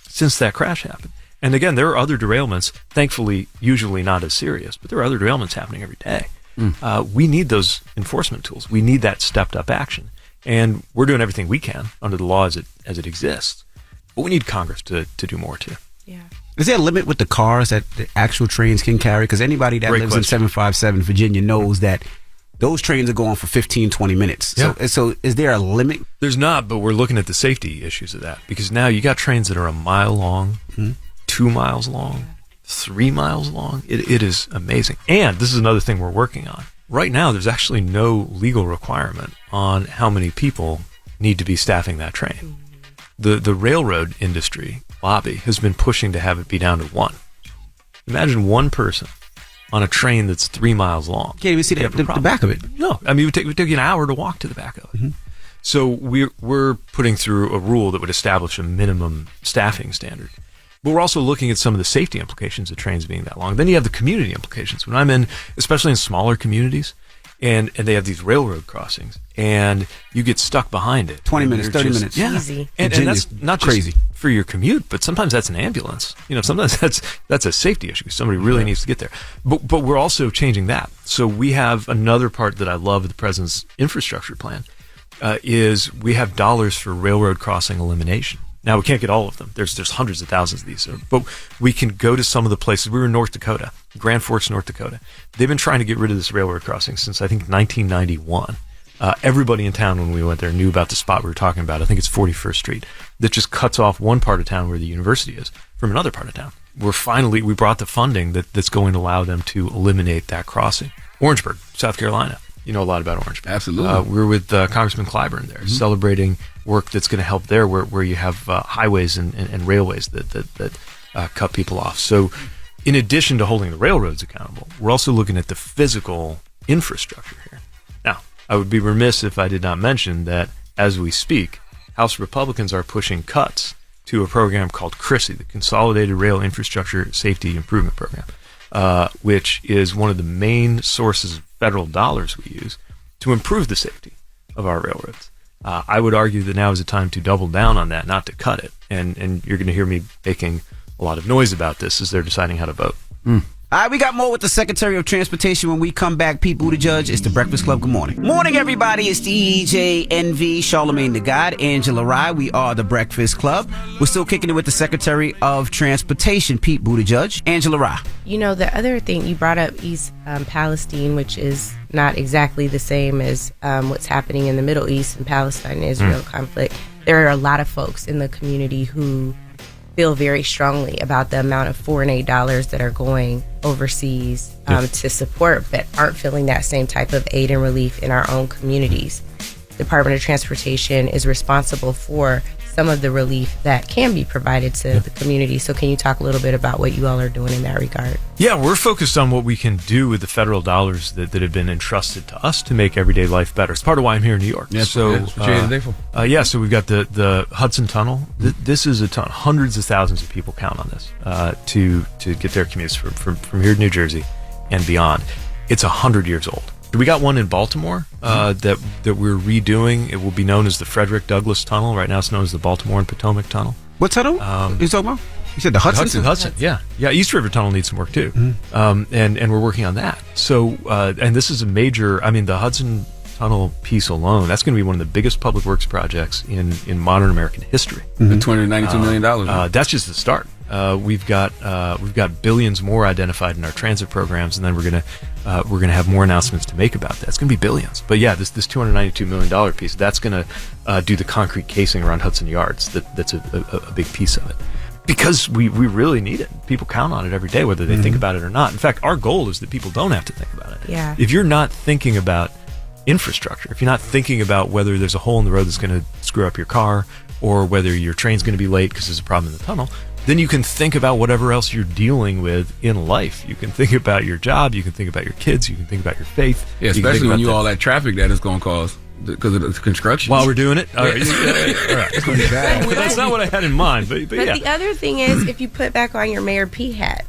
since that crash happened. And again, there are other derailments, thankfully, usually not as serious, but there are other derailments happening every day. We need those enforcement tools. We need that stepped-up action. And we're doing everything we can under the law as it exists. But we need Congress to do more, too. Yeah. Is there a limit with the cars that the actual trains can carry? Because anybody that lives in 757 Virginia knows that those trains are going for 15, 20 minutes. Yeah. So is there a limit? There's not, but we're looking at the safety issues of that. Because now you got trains that are a mile long, 2 miles long, 3 miles long. It is amazing. And this is another thing we're working on. Right now, there's actually no legal requirement on how many people need to be staffing that train. The railroad industry lobby has been pushing to have it be down to 1. Imagine one person on a train that's 3 miles long. Can't even see the back of it. No, I mean, it would take you an hour to walk to the back of it. So we're putting through a rule that would establish a minimum staffing standard. But we're also looking at some of the safety implications of trains being that long. Then you have the community implications. When I'm in, especially in smaller communities, and they have these railroad crossings, and you get stuck behind it. 20 minutes, 30 minutes. Yeah. Easy. And that's not just crazy for your commute, but sometimes that's an ambulance. Sometimes that's a safety issue. Somebody really needs to get there. But we're also changing that. So we have another part that I love of the president's infrastructure plan, is we have dollars for railroad crossing elimination. Now, we can't get all of them. There's hundreds of thousands of these. But we can go to some of the places. We were in North Dakota, Grand Forks, North Dakota. They've been trying to get rid of this railroad crossing since, I think, 1991. Everybody in town when we went there knew about the spot we were talking about. I think it's 41st Street. That just cuts off one part of town where the university is from another part of town. We brought the funding that's going to allow them to eliminate that crossing. Orangeburg, South Carolina. You know a lot about Orangeburg. Absolutely. We were with Congressman Clyburn there, celebrating work that's going to help there, where you have highways and railways that cut people off. So, in addition to holding the railroads accountable, we're also looking at the physical infrastructure here. Now, I would be remiss if I did not mention that as we speak, House Republicans are pushing cuts to a program called CRISI, the Consolidated Rail Infrastructure Safety Improvement Program, which is one of the main sources of federal dollars we use to improve the safety of our railroads. I would argue that now is the time to double down on that, not to cut it. And you're going to hear me making a lot of noise about this as they're deciding how to vote. All right, we got more with the Secretary of Transportation when we come back. Pete Buttigieg, it's the Breakfast Club. Good morning. Morning, everybody. It's DJ NV, Charlamagne the God, Angela Rye. We are the Breakfast Club. We're still kicking it with the Secretary of Transportation, Pete Buttigieg. Angela Rye. The other thing you brought up, East Palestine, which is not exactly the same as what's happening in the Middle East and Palestine-Israel conflict. There are a lot of folks in the community who feel very strongly about the amount of foreign aid dollars that are going overseas to support, but aren't feeling that same type of aid and relief in our own communities. Department of Transportation is responsible for some of the relief that can be provided to the community. So can you talk a little bit about what you all are doing in that regard? Yeah, we're focused on what we can do with the federal dollars that have been entrusted to us to make everyday life better. It's part of why I'm here in New York. Yeah, so that's what you're here today for. so we've got the Hudson Tunnel. This is a ton. Hundreds of thousands of people count on this to get their commutes from here to New Jersey and beyond. It's 100 years old. We got one in Baltimore that we're redoing. It will be known as the Frederick Douglass Tunnel. Right now it's known as the Baltimore and Potomac Tunnel. What tunnel you talking about? You said the Hudson? Hudson. Yeah. East River Tunnel needs some work too, and we're working on that. So and this is a major. I mean, the Hudson Tunnel piece alone, that's going to be one of the biggest public works projects in modern American history. $292 million. That's just the start. We've got billions more identified in our transit programs, and then we're gonna have more announcements to make about that. It's gonna be billions. But yeah, this $292 million piece, that's gonna do the concrete casing around Hudson Yards. That's a big piece of it, because we really need it. People count on it every day, whether they think about it or not. In fact, our goal is that people don't have to think about it. Yeah. If you're not thinking about infrastructure, if you're not thinking about whether there's a hole in the road that's going to screw up your car, or whether your train's going to be late because there's a problem in the tunnel, then you can think about whatever else you're dealing with in life. You can think about your job, you can think about your kids, you can think about your faith. Yeah, especially when all that traffic that is going to cause because of the construction. While we're doing it? All right. It's going to be bad. That's not what I had in mind, but yeah. The other thing is, if you put back on your Mayor P hat,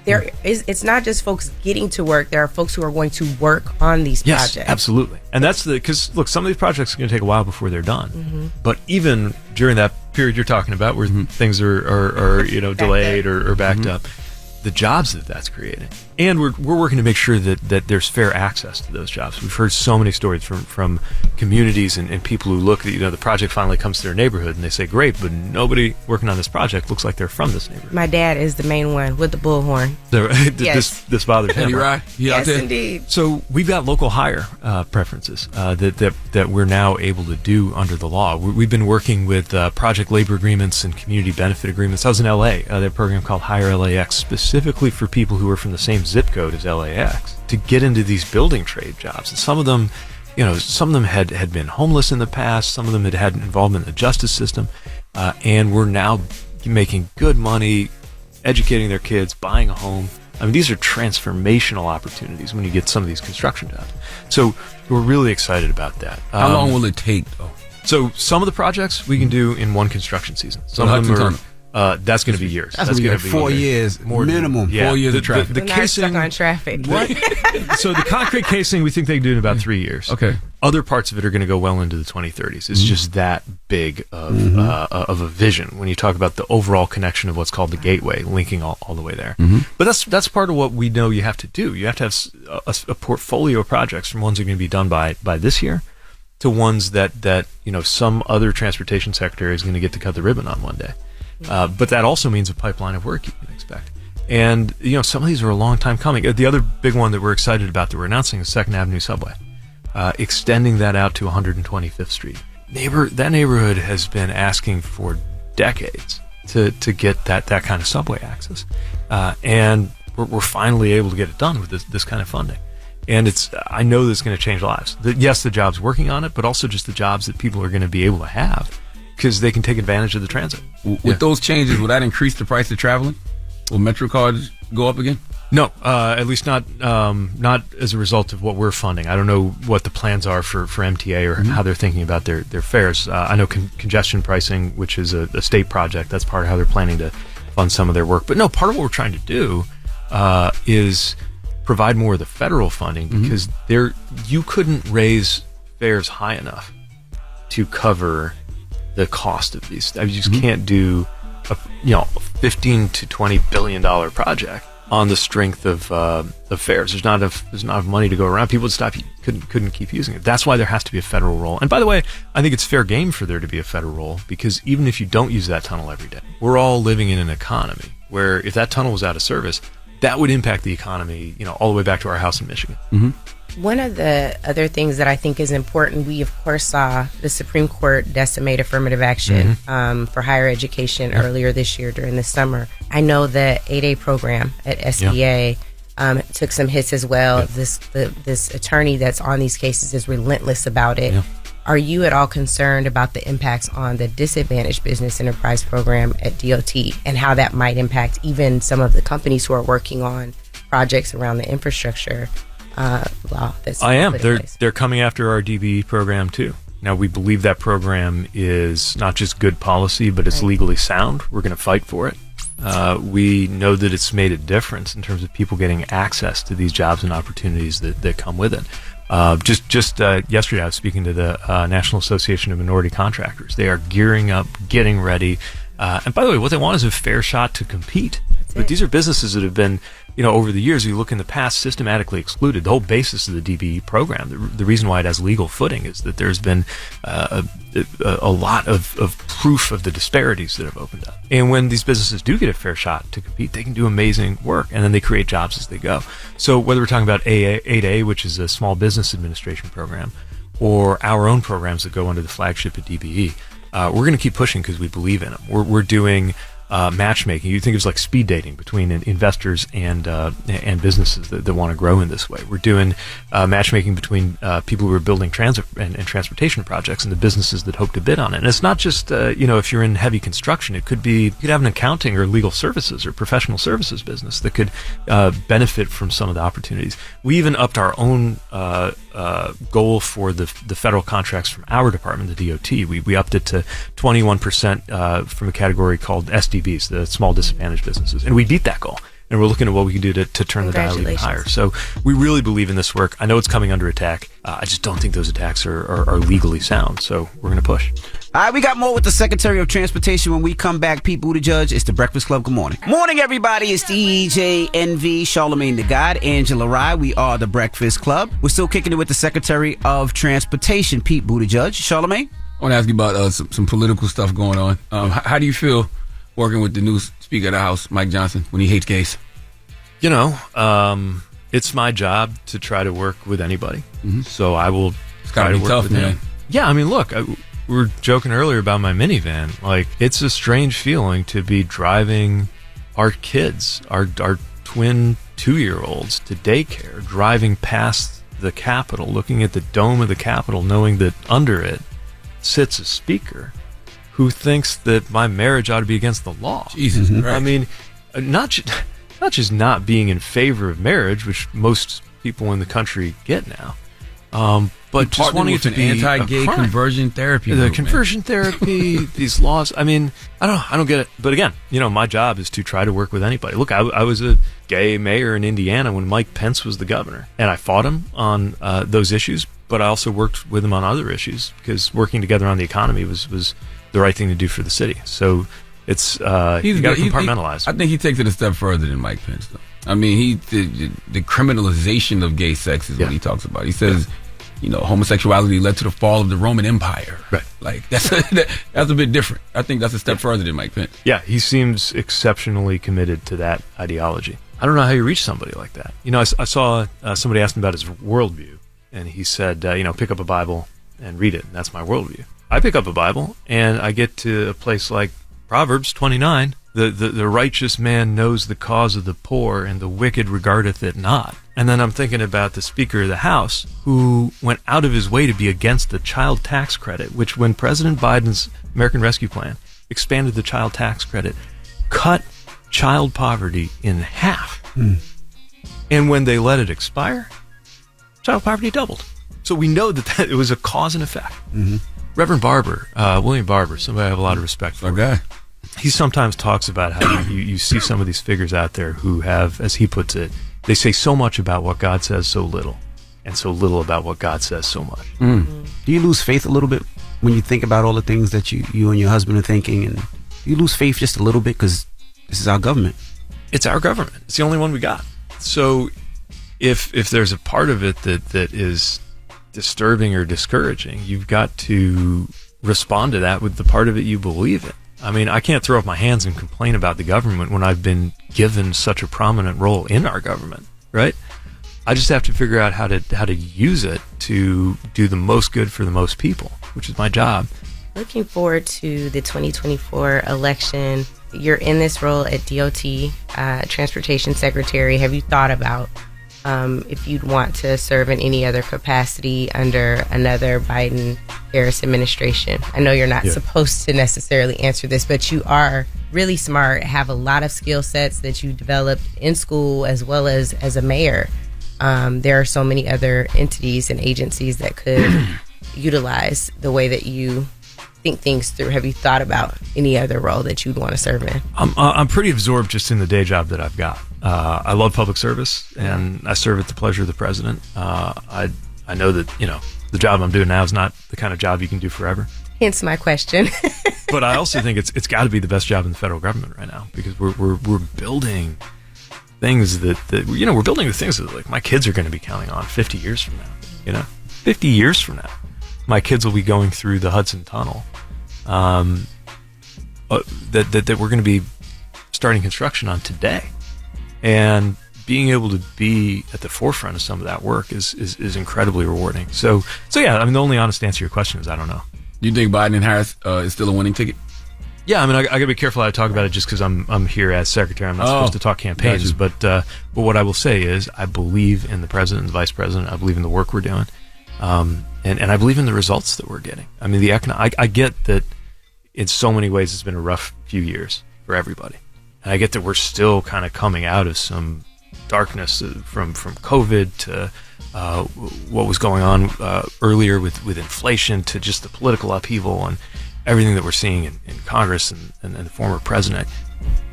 it's not just folks getting to work. There are folks who are going to work on these projects. Yes, absolutely. And that's because look, some of these projects are going to take a while before they're done. But even during that period you're talking about, where things are delayed or backed up, the jobs that's creating, and we're working to make sure that there's fair access to those jobs. We've heard so many stories from communities and people who look at the project finally comes to their neighborhood and they say, great, but nobody working on this project looks like they're from this neighborhood. My dad is the main one with the bullhorn. Yes. This bothers him. Right? Yes, indeed. So we've got local hire preferences that we're now able to do under the law. We've been working with project labor agreements and community benefit agreements. I was in LA. They have a program called Hire LAX, specifically for people who are from the same zip code as LAX, to get into these building trade jobs. And some of them had been homeless in the past. Some of them had involvement in the justice system, and were now making good money, educating their kids, buying a home. I mean, these are transformational opportunities when you get some of these construction jobs. So we're really excited about that. How long will it take, though? So some of the projects we can do in one construction season. Some of them are. That's going to be years. That's going to be 4 years minimum. Yeah. 4 years of traffic. The casing stuck on traffic. What? So the concrete casing, we think they can do in about 3 years. Okay. Other parts of it are going to go well into the 2030s. It's just that big of a vision when you talk about the overall connection of what's called the gateway, linking all the way there. But that's part of what we know you have to do. You have to have a portfolio of projects, from ones that are going to be done by this year to ones that some other transportation secretary is going to get to cut the ribbon on one day. But that also means a pipeline of work you can expect. And, some of these are a long time coming. The other big one that we're excited about that we're announcing is 2nd Avenue Subway, extending that out to 125th Street. That neighborhood has been asking for decades to get that kind of subway access. And we're finally able to get it done with this kind of funding. And I know this is going to change lives. Yes, the jobs working on it, but also just the jobs that people are going to be able to have, because they can take advantage of the transit. With those changes, will that increase the price of traveling? Will Metro cards go up again? No, at least not as a result of what we're funding. I don't know what the plans are for MTA or how they're thinking about their fares. I know congestion pricing, which is a state project, that's part of how they're planning to fund some of their work. But no, part of what we're trying to do is provide more of the federal funding, because you couldn't raise fares high enough to cover the cost of these. I mean, you just can't do a $15 to $20 billion project on the strength of fares. There's not enough money to go around. People would couldn't keep using it. That's why there has to be a federal role. And by the way, I think it's fair game for there to be a federal role, because even if you don't use that tunnel every day, we're all living in an economy where if that tunnel was out of service, that would impact the economy, all the way back to our house in Michigan. One of the other things that I think is important, we of course saw the Supreme Court decimate affirmative action for higher education earlier this year during the summer. I know the 8A program at SBA took some hits as well. This attorney that's on these cases is relentless about it. Are you at all concerned about the impacts on the disadvantaged business enterprise program at DOT and how that might impact even some of the companies who are working on projects around the infrastructure law? I am. They're coming after our DBE program too. Now, we believe that program is not just good policy, but it's legally sound. We're going to fight for it. We know that it's made a difference in terms of people getting access to these jobs and opportunities that come with it. Just yesterday, I was speaking to the National Association of Minority Contractors. They are gearing up, getting ready. And by the way, what they want is a fair shot to compete. But these are businesses that have been, over the years, you look in the past, systematically excluded. The whole basis of the DBE program, the reason why it has legal footing is that there's been a lot of proof of the disparities that have opened up. And when these businesses do get a fair shot to compete, they can do amazing work, and then they create jobs as they go. So whether we're talking about 8A, which is a small business administration program, or our own programs that go under the flagship at DBE, we're going to keep pushing because we believe in them. We're doing matchmaking. You think it's like speed dating between investors and businesses that want to grow in this way. We're doing matchmaking between people who are building transit and transportation projects and the businesses that hope to bid on it. And it's not just if you're in heavy construction, it could be you could have an accounting or legal services or professional services business that could benefit from some of the opportunities. We even upped our own goal for the federal contracts from our department, the DOT. We upped it to 21% from a category called SDBs, the small disadvantaged businesses, and we beat that goal. And we're looking at what we can do to turn the dial even higher. So we really believe in this work. I know it's coming under attack. I just don't think those attacks are legally sound. So we're going to push. All right, we got more with the Secretary of Transportation when we come back. Pete Buttigieg, it's the Breakfast Club. Good morning. Morning, everybody. It's DJ NV, Charlamagne the God, Angela Rye. We are the Breakfast Club. We're still kicking it with the Secretary of Transportation, Pete Buttigieg. Charlamagne? I want to ask you about some political stuff going on. How do you feel working with the new Speaker of the House, Mike Johnson, when he hates gays? It's my job to try to work with anybody. Mm-hmm. So I will try to work tough, with man. him. Yeah, I mean, look, we were joking earlier about my minivan. Like, it's a strange feeling to be driving our kids, our twin 2-year-olds to daycare, driving past the Capitol, looking at the dome of the Capitol, knowing that under it sits a speaker who thinks that my marriage ought to be against the law. Jesus Christ. I mean, not just not being in favor of marriage, which most people in the country get now, but just wanting it to be anti-gay conversion therapy. The conversion therapy, these laws. I mean, I don't get it. But again, my job is to try to work with anybody. Look, I was a gay mayor in Indiana when Mike Pence was the governor, and I fought him on those issues. But I also worked with him on other issues because working together on the economy was the right thing to do for the city. So it's you got to compartmentalize. I think he takes it a step further than Mike Pence, though. I mean, the criminalization of gay sex is what he talks about. He says, homosexuality led to the fall of the Roman Empire. Right. Like that's a bit different. I think that's a step further than Mike Pence. Yeah, he seems exceptionally committed to that ideology. I don't know how you reach somebody like that. I saw somebody asked him about his worldview, and he said, pick up a Bible and read it. And that's my worldview. I pick up a Bible and I get to a place like Proverbs 29. The righteous man knows the cause of the poor, and the wicked regardeth it not. And then I'm thinking about the Speaker of the House, who went out of his way to be against the child tax credit, which when President Biden's American Rescue Plan expanded the child tax credit, cut child poverty in half. And when they let it expire, child poverty doubled. So we know that it was a cause and effect. Mm-hmm. Reverend Barber, William Barber, somebody I have a lot of respect for. Okay. He sometimes talks about how you see some of these figures out there who have, as he puts it, they say so much about what God says so little, and so little about what God says so much. Do you lose faith a little bit when you think about all the things that you and your husband are thinking, and you lose faith just a little bit because this is our government? It's our government. It's the only one we got. So if there's a part of it that is disturbing or discouraging, you've got to respond to that with the part of it you believe in. I mean, I can't throw up my hands and complain about the government when I've been given such a prominent role in our government, right? I just have to figure out how to use it to do the most good for the most people, which is my job. Looking forward to the 2024 election. You're in this role at DOT, Transportation Secretary. Have you thought about if you'd want to serve in any other capacity under another Biden Harris administration? I know you're not supposed to necessarily answer this, but you are really smart, have a lot of skill sets that you developed in school as well as a mayor. There are so many other entities and agencies that could utilize the way that you think things through. Have you thought about any other role that you'd want to serve in? I'm pretty absorbed just in the day job that I've got. I love public service, and I serve at the pleasure of the president. I know that the job I'm doing now is not the kind of job you can do forever. Hence my question. But I also think it's got to be the best job in the federal government right now, because we're building things that we're building the things that like my kids are going to be counting on 50 years from now. 50 years from now, my kids will be going through the Hudson Tunnel. That we're going to be starting construction on today, and being able to be at the forefront of some of that work is incredibly rewarding. So yeah, I mean, the only honest answer to your question is I don't know. Do you think Biden and Harris is still a winning ticket? Yeah, I mean, I got to be careful how I talk about it just because I'm here as secretary. I'm not supposed to talk campaigns, but what I will say is I believe in the president and the vice president. I believe in the work we're doing, and I believe in the results that we're getting. I mean, I get that in so many ways it's been a rough few years for everybody, and I get that we're still kind of coming out of some darkness from COVID to what was going on earlier with inflation, to just the political upheaval and everything that we're seeing in Congress and the former president.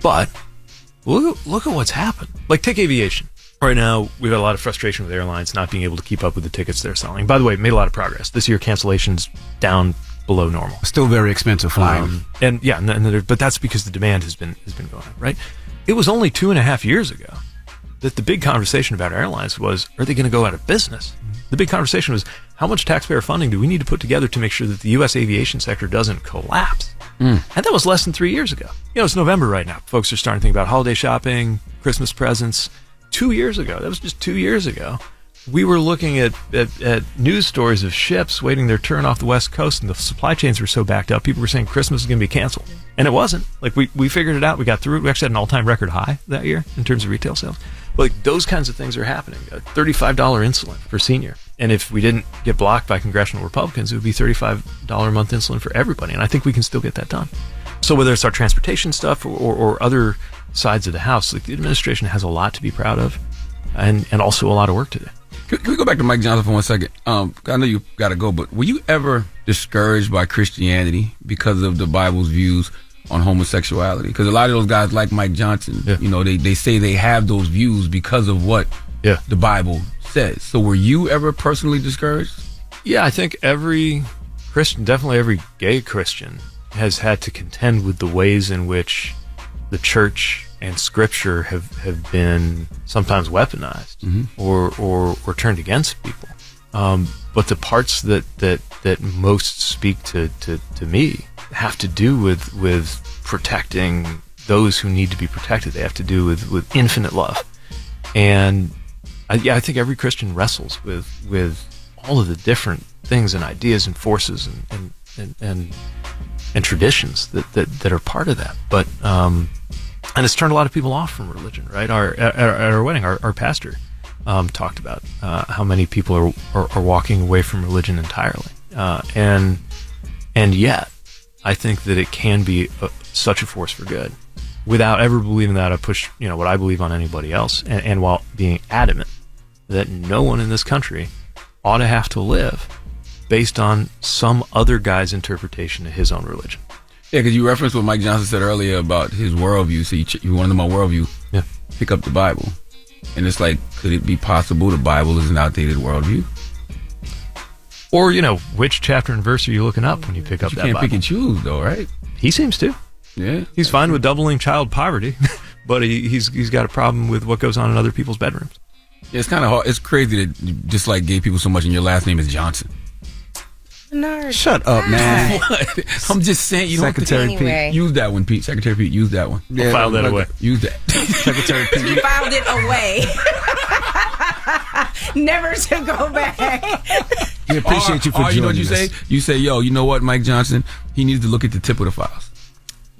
But look at what's happened. Like, take aviation. Right now, we've got a lot of frustration with airlines not being able to keep up with the tickets they're selling. By the way, made a lot of progress. This year, cancellations down below normal. Still very expensive flying. But that's because the demand has been going up, right? It was only 2.5 years ago that the big conversation about airlines was, are they going to go out of business? The big conversation was, how much taxpayer funding do we need to put together to make sure that the U.S. aviation sector doesn't collapse? And that was less than 3 years ago. It's November right now. Folks are starting to think about holiday shopping, Christmas presents. 2 years ago, that was just 2 years ago, we were looking at news stories of ships waiting their turn off the West Coast, and the supply chains were so backed up, people were saying Christmas is going to be canceled. And it wasn't. Like, we figured it out. We got through it. We actually had an all-time record high that year in terms of retail sales. But like, those kinds of things are happening. $35 insulin for senior. And if we didn't get blocked by congressional Republicans, it would be $35 a month insulin for everybody. And I think we can still get that done. So whether it's our transportation stuff or other sides of the house, like, the administration has a lot to be proud of, and also a lot of work to do. Can we go back to Mike Johnson for 1 second? I know you got to go, but were you ever discouraged by Christianity because of the Bible's views on homosexuality? Because a lot of those guys like Mike Johnson, they say they have those views because of what the Bible says. So were you ever personally discouraged? Yeah, I think every Christian, definitely every gay Christian, has had to contend with the ways in which the church and scripture have been sometimes weaponized or turned against people. But the parts that most speak to me have to do with protecting those who need to be protected. They have to do with infinite love. And I think every Christian wrestles with all of the different things and ideas and forces and traditions that are part of that. But and it's turned a lot of people off from religion, right? At our wedding, our pastor talked about how many people are walking away from religion entirely, and yet I think that it can be such a force for good, without ever believing that I push what I believe on anybody else, and while being adamant that no one in this country ought to have to live based on some other guy's interpretation of his own religion. Yeah, because you referenced what Mike Johnson said earlier about his worldview. So you wanted my worldview. Yeah. Pick up the Bible. And it's like, could it be possible the Bible is an outdated worldview? Or, which chapter and verse are you looking up when you pick up that Bible? You can't pick and choose, though, right? He seems to. Yeah. He's fine with doubling child poverty, but he's got a problem with what goes on in other people's bedrooms. Yeah, it's kind of hard. It's crazy that you dislike gay people so much and your last name is Johnson. No. Shut up, man. What? I'm just saying, Secretary Anyway. Pete. Use that one, Pete. Secretary Pete, use that one. We'll file that away. Use that. Secretary Pete. You filed it away. Never to go back. We appreciate you for joining us. You know what you say? You say, yo, you know what, Mike Johnson? He needs to look at the tip of the files.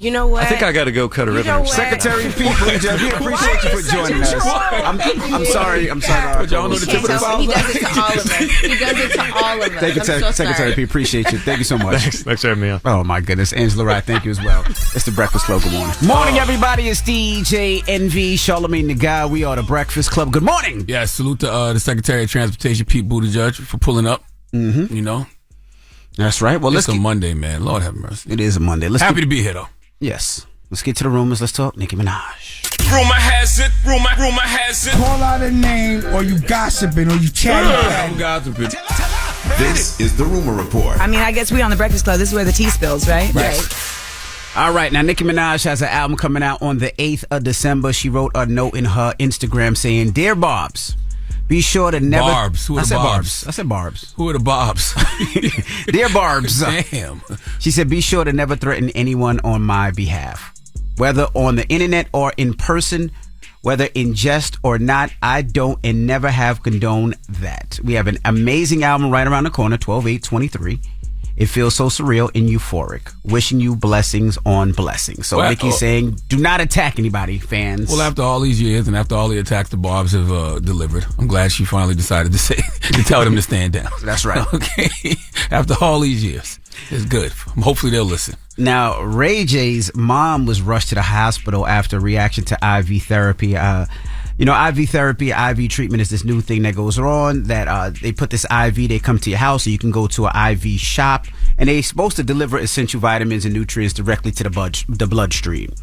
You know what? I think I got to go cut a ribbon. know what? Secretary of People, we appreciate you for joining us. I'm sorry. Y'all know the tip of the phone. He does it to all of us. He does it to all of us. Thank you, Secretary of People. Appreciate you. Thank you so much. Thanks for having me on. Oh, my goodness. Angela Wright, thank you as well. It's the Breakfast Club. Good morning. Morning, everybody. It's DJ NV, Charlamagne the Guy. We are the Breakfast Club. Good morning. Yeah, salute to the Secretary of Transportation, Pete Buttigieg, for pulling up. Mm-hmm. You know? That's right. Well, it's a Monday, man. Lord have mercy. It is a Monday. Happy to be here, though. Yes. Let's get to the rumors. Let's talk Nicki Minaj. Rumor has it, rumor has it. Call out a name, or you gossiping, or you chatting. I'm gossiping. This is the Rumor Report. I mean, I guess we on the Breakfast Club. This is where the tea spills, right? Right. All right. Now, Nicki Minaj has an album coming out on the 8th of December. She wrote a note in her Instagram saying, "Dear Barbs, be sure to never..." Barbs. Who are the Barbs? I said Barbs. Who are the Bobs? Dear Barbs. Damn. She said, "Be sure to never threaten anyone on my behalf. Whether on the internet or in person, whether in jest or not, I don't and never have condoned that. We have an amazing album right around the corner, 12/8/23. It feels so surreal and euphoric. Wishing you blessings on blessings." So Nicki's saying, do not attack anybody, fans. Well, after all these years and after all the attacks the Barbs have delivered, I'm glad she finally decided to tell them to stand down. That's right. Okay. After all these years. It's good. Hopefully they'll listen. Now, Ray J's mom was rushed to the hospital after a reaction to IV therapy. IV therapy, IV treatment is this new thing that goes on that they put this IV, they come to your house, so you can go to an IV shop, and they're supposed to deliver essential vitamins and nutrients directly to the bloodstream.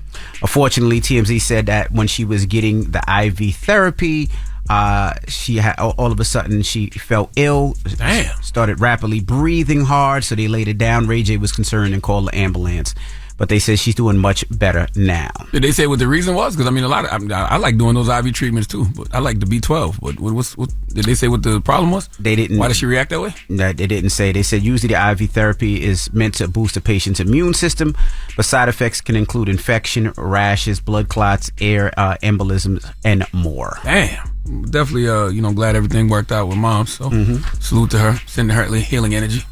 Unfortunately, TMZ said that when she was getting the IV therapy, she had all of a sudden she felt ill. Damn. Started rapidly breathing hard, so they laid it down. Ray J was concerned and called the ambulance, but they said she's doing much better now. Did they say what the reason was? Because I mean, I like doing those IV treatments too, but I like the B12. But what did they say what the problem was? They didn't. Why did she react that way? No, they didn't say. They said usually the IV therapy is meant to boost a patient's immune system, but side effects can include infection, rashes, blood clots, air embolisms, and more. Damn. Definitely, glad everything worked out with mom. So salute to her, sending her healing energy.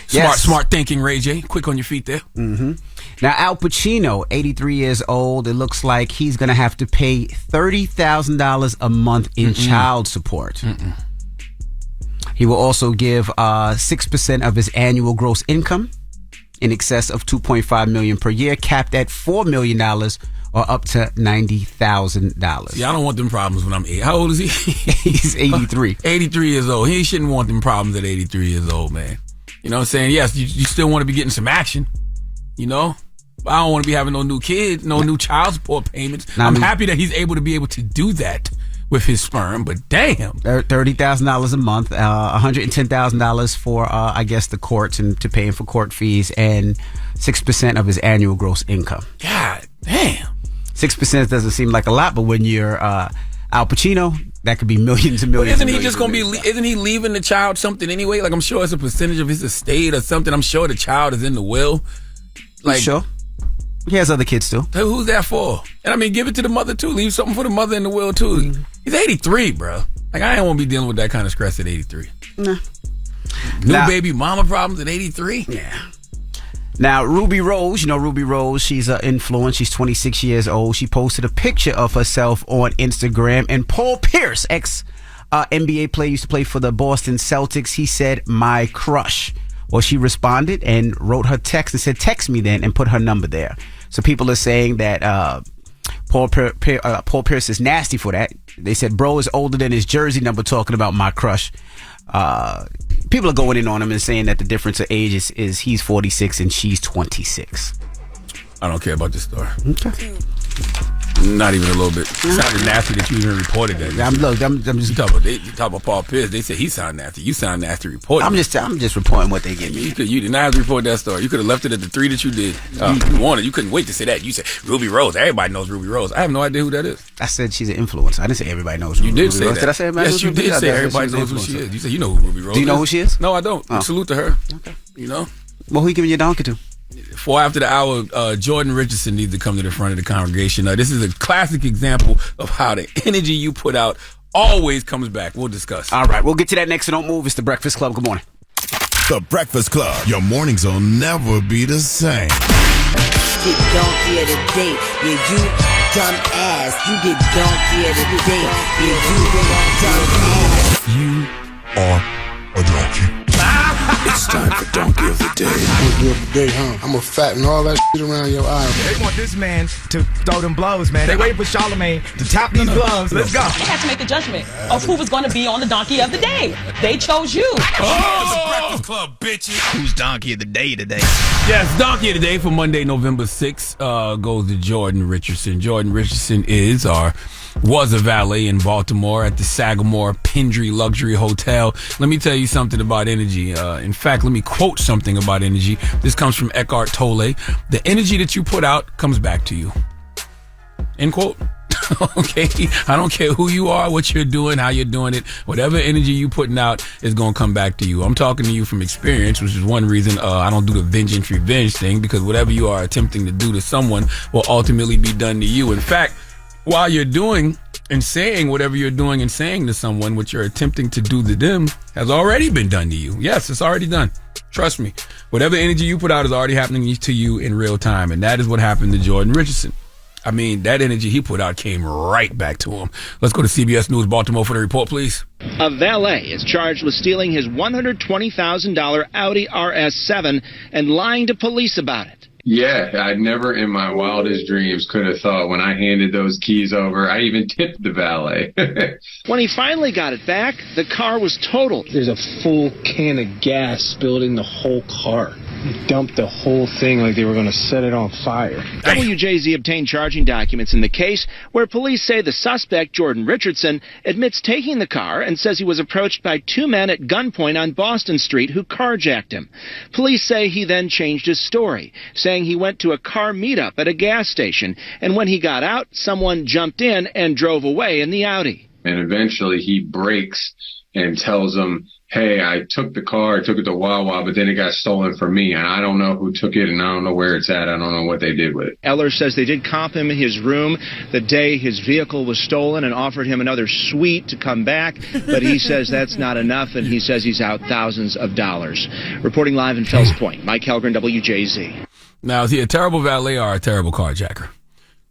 Smart thinking, Ray J. Quick on your feet there. Mm-hmm. Now, Al Pacino, 83 years old. It looks like he's going to have to pay $30,000 a month in child support. He will also give 6% of his annual gross income, in excess of $2.5 million per year, capped at $4 million or up to $90,000. Yeah, I don't want them problems when I'm 8. How old is he? He's 83. 83 years old. He shouldn't want them problems at 83 years old, man. You know what I'm saying? Yes, you still want to be getting some action, you know? But I don't want to be having no new kids, no new child support payments. I'm happy that he's able to do that with his sperm, but damn. $30,000 a month, $110,000 for, I guess, the courts and to paying for court fees, and 6% of his annual gross income. God damn. 6% doesn't seem like a lot, but when you're Al Pacino, that could be millions and millions. But isn't he just going to be? Isn't he leaving the child something anyway? Like, I'm sure it's a percentage of his estate or something. I'm sure the child is in the will. Like, sure. He has other kids too. Who's that for? And I mean, give it to the mother too. Leave something for the mother in the will too. He's 83, bro. Like, I don't want to be dealing with that kind of stress at 83. Nah. New baby mama problems at 83. Yeah. Now, Ruby Rose, Ruby Rose, she's an influencer. She's 26 years old. She posted a picture of herself on Instagram, and Paul Pierce, ex-NBA player, used to play for the Boston Celtics. He said, "My crush." Well, she responded and wrote her text and said, "Text me then," and put her number there. So people are saying that Paul Pierce is nasty for that. They said, bro is older than his jersey number, talking about my crush. People are going in on him and saying that the difference of age is he's 46 and she's 26. I don't care about this story. Okay. Not even a little bit. It sounded nasty that you even reported that. I'm just talking about Paul Pierce. They said he sound nasty. You sound nasty reporting. I'm just reporting what they give me. You did not have to report that story. You could have left it at the 3 that you did. You wanted. You couldn't wait to say that. You said Ruby Rose. Everybody knows Ruby Rose. I have no idea who that is. I said she's an influencer. I didn't say everybody knows Ruby Rose. You did say Rose. that. Did I say everybody knows Yes, you Ruby did Rose? say everybody knows who she is. You said you know who Ruby Rose is. Do you know who she is? No, I don't. Oh. Salute to her. Okay. You know? Well, who you giving your donkey to? 4 after the hour, Jordan Richardson needs to come to the front of the congregation. This is a classic example of how the energy you put out always comes back. We'll discuss. All right, we'll get to that next, so don't move. It's The Breakfast Club. Good morning. The Breakfast Club. Your mornings will never be the same. get donkey of the day. Yeah, you dumb ass. You get donkey of the day. Yeah, you dumb ass. You are a donkey. It's time for Donkey of the Day. Donkey of the day, huh? I'm gonna fatten all that shit around your eye. They want this man to throw them blows, man. They waiting for Charlamagne to tap these gloves. Let's go. They had to make the judgment of who was going to be on the Donkey of the Day. They chose you. Oh! Breakfast Club, bitches. Who's Donkey of the Day today? Yes, Donkey of the Day for Monday, November 6th goes to Jordan Richardson. Jordan Richardson was a valet in Baltimore at the Sagamore Pendry Luxury Hotel. Let me tell you something about energy. In fact, let me quote something about energy. This comes from Eckhart Tolle. The energy that you put out comes back to you. End quote. Okay, I don't care who you are, what you're doing, how you're doing it. Whatever energy you putting out is going to come back to you. I'm talking to you from experience, which is one reason I don't do the vengeance revenge thing, because whatever you are attempting to do to someone will ultimately be done to you. In fact, while you're doing and saying whatever you're doing and saying to someone, what you're attempting to do to them has already been done to you. Yes, it's already done. Trust me. Whatever energy you put out is already happening to you in real time. And that is what happened to Jordan Richardson. I mean, that energy he put out came right back to him. Let's go to CBS News Baltimore for the report, please. A valet is charged with stealing his $120,000 Audi RS7 and lying to police about it. Yeah, I never in my wildest dreams could have thought when I handed those keys over, I even tipped the valet. When he finally got it back, the car was totaled. There's a full can of gas spilled in the whole car. They dumped the whole thing like they were going to set it on fire. WJZ obtained charging documents in the case where police say the suspect, Jordan Richardson, admits taking the car and says he was approached by two men at gunpoint on Boston Street who carjacked him. Police say he then changed his story, saying he went to a car meetup at a gas station, and when he got out, someone jumped in and drove away in the Audi. And eventually he breaks and tells them, hey, I took the car, I took it to Wawa, but then it got stolen from me, and I don't know who took it, and I don't know where it's at. I don't know what they did with it. Eller says they did comp him in his room the day his vehicle was stolen and offered him another suite to come back, but he says that's not enough, and he says he's out thousands of dollars. Reporting live in Fells Point, Mike Helgren, WJZ. Now, is he a terrible valet or a terrible carjacker?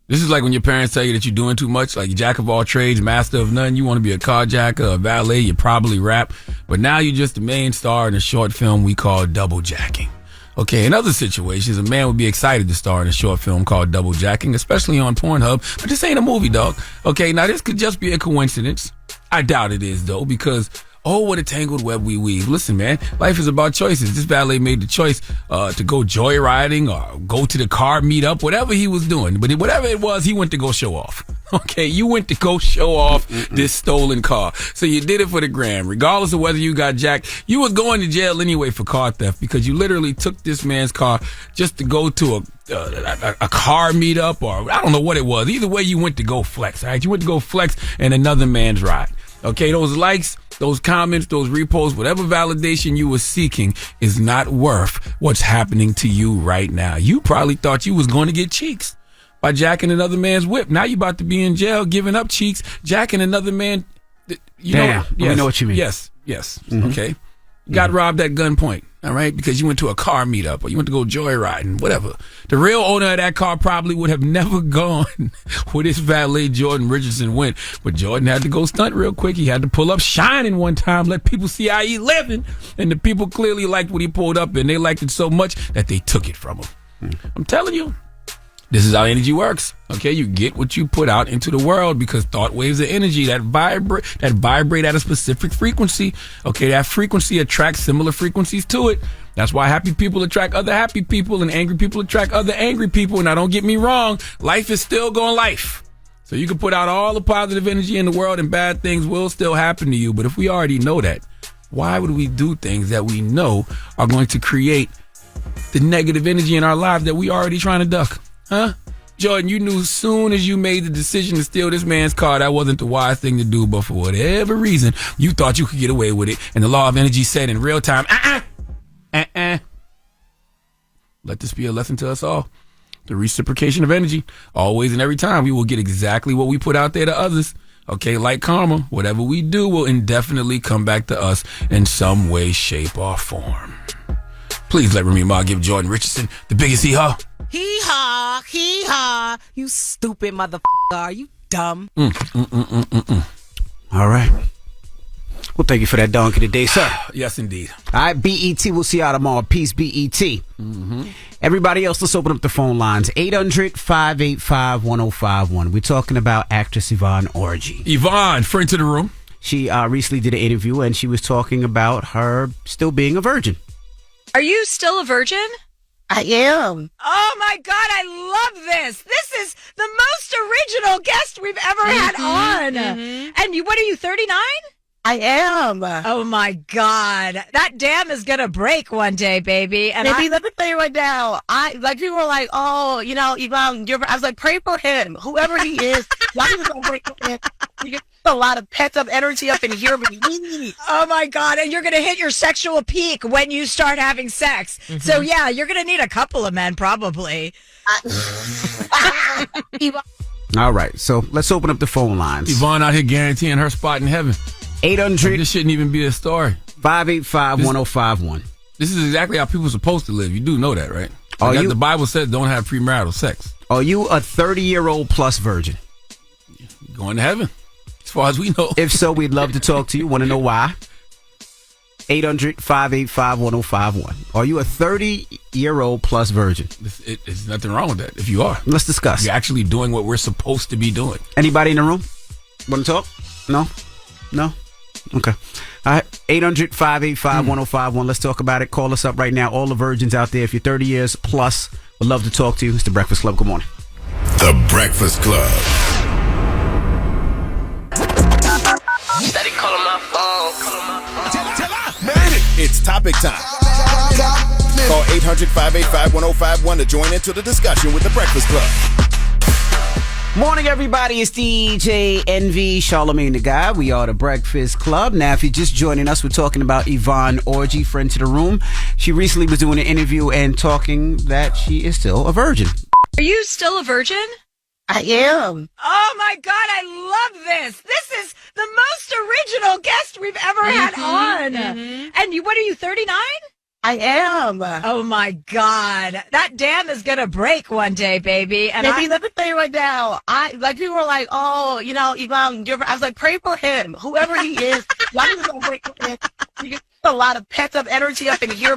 This is like when your parents tell you that you're doing too much, like jack of all trades, master of none. You want to be a carjacker, a valet, you probably rap. But now you're just the main star in a short film we call Double Jacking. Okay, in other situations, a man would be excited to star in a short film called Double Jacking, especially on Pornhub. But this ain't a movie, dog. Okay, now this could just be a coincidence. I doubt it is, though, because... oh, what a tangled web we weave. Listen, man, life is about choices. This valet made the choice to go joyriding or go to the car meetup, whatever he was doing. But whatever it was, he went to go show off. Okay, you went to go show off this stolen car. So you did it for the gram. Regardless of whether you got jacked, you was going to jail anyway for car theft because you literally took this man's car just to go to a car meetup, or I don't know what it was. Either way, you went to go flex, all right? You went to go flex in another man's ride. Okay, those likes, those comments, those reposts, whatever validation you were seeking is not worth what's happening to you right now. You probably thought you was going to get cheeks by jacking another man's whip. Now you about to be in jail, giving up cheeks, jacking another man. Damn, we know what you mean. Yes, mm-hmm. Okay. You got robbed at gunpoint, all right, because you went to a car meetup or you went to go joyriding, whatever. The real owner of that car probably would have never gone where this valet Jordan Richardson went, but Jordan had to go stunt real quick. He had to pull up shining one time, let people see how he living, and the people clearly liked what he pulled up, and they liked it so much that they took it from him. I'm telling you. This is how energy works. Okay, you get what you put out into the world because thought waves of energy that vibrate at a specific frequency. Okay, that frequency attracts similar frequencies to it. That's why happy people attract other happy people and angry people attract other angry people. Now, don't get me wrong, life is still going life. So you can put out all the positive energy in the world and bad things will still happen to you. But if we already know that, why would we do things that we know are going to create the negative energy in our lives that we already trying to duck? Huh? Jordan, you knew as soon as you made the decision to steal this man's car, that wasn't the wise thing to do, but for whatever reason, you thought you could get away with it, and the law of energy said in real time, Let this be a lesson to us all. The reciprocation of energy. Always and every time, we will get exactly what we put out there to others. Okay, like karma, whatever we do will indefinitely come back to us in some way, shape, or form. Please let Remy Ma give Jordan Richardson the biggest hee-haw. Hee haw, you stupid motherfucker. Are you dumb? All right. Well, thank you for that donkey today, sir. Yes, indeed. All right, BET. We'll see y'all tomorrow. Peace, BET. Everybody else, let's open up the phone lines. 800-585-1051. We're talking about actress Yvonne Orji. Yvonne, friend to the room. She recently did an interview, and she was talking about her still being a virgin. Are you still a virgin? I am. Oh my God, I love this. This is the most original guest we've ever had on. And what are you, 39? I am. Oh my God. That dam is going to break one day, baby. And Baby, let me tell you right now. People were like, oh, Yvonne, I was like, pray for him. Whoever he is. Y'all just don't break for him. You get a lot of pent up energy up in here. Oh my God. And you're going to hit your sexual peak when you start having sex. So yeah, you're going to need a couple of men probably. All right. So let's open up the phone lines. Yvonne out here guaranteeing her spot in heaven. 800. This shouldn't even be a story. 585-1051. This is exactly how people are supposed to live. You do know that, right? The Bible says don't have premarital sex. Are you a 30-year-old plus virgin? Going to heaven, as far as we know. If so, we'd love to talk to you. Want to know why? 800-585-1051. Are you a 30-year-old plus virgin? There's nothing wrong with that if you are. Let's discuss. You're actually doing what we're supposed to be doing. Anybody in the room? Want to talk? No? Okay. All right. 800-585-1051. Let's talk about it. Call us up right now. All the virgins out there, if you're 30 years plus, we'd love to talk to you. It's The Breakfast Club. Good morning. The Breakfast Club. Steady calling my phone. It's topic time. Call 800-585-1051 to join into the discussion with The Breakfast Club. Morning, everybody. It's DJ NV, Charlamagne the Guy. We are The Breakfast Club. Now, if you're just joining us, we're talking about Yvonne Orji, friend to the room. She recently was doing an interview and talking that she is still a virgin. Are you still a virgin? I am. Oh my God, I love this. This is the most original guest we've ever had on. And what are you, 39? I am. Oh my God. That dam is going to break one day, baby. And Baby, let me tell you right now. People were like, oh, Yvonne, I was like, pray for him. Whoever he is. Y'all just don't break for him. You get a lot of pent up energy up in here.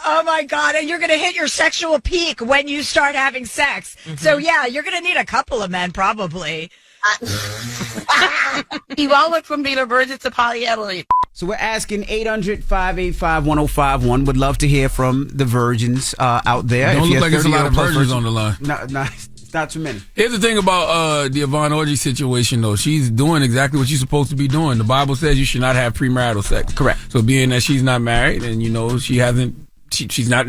Oh my God. And you're going to hit your sexual peak when you start having sex. So yeah, you're going to need a couple of men probably. Yvonne went from being a virgin to polyamory. So we're asking 800-585-1051. Would love to hear from the virgins out there. Don't look like there's a lot of virgins on the line. No, it's not too many. Here's the thing about the Yvonne Orji situation, though. She's doing exactly what she's supposed to be doing. The Bible says you should not have premarital sex. Correct. So being that she's not married, and she's not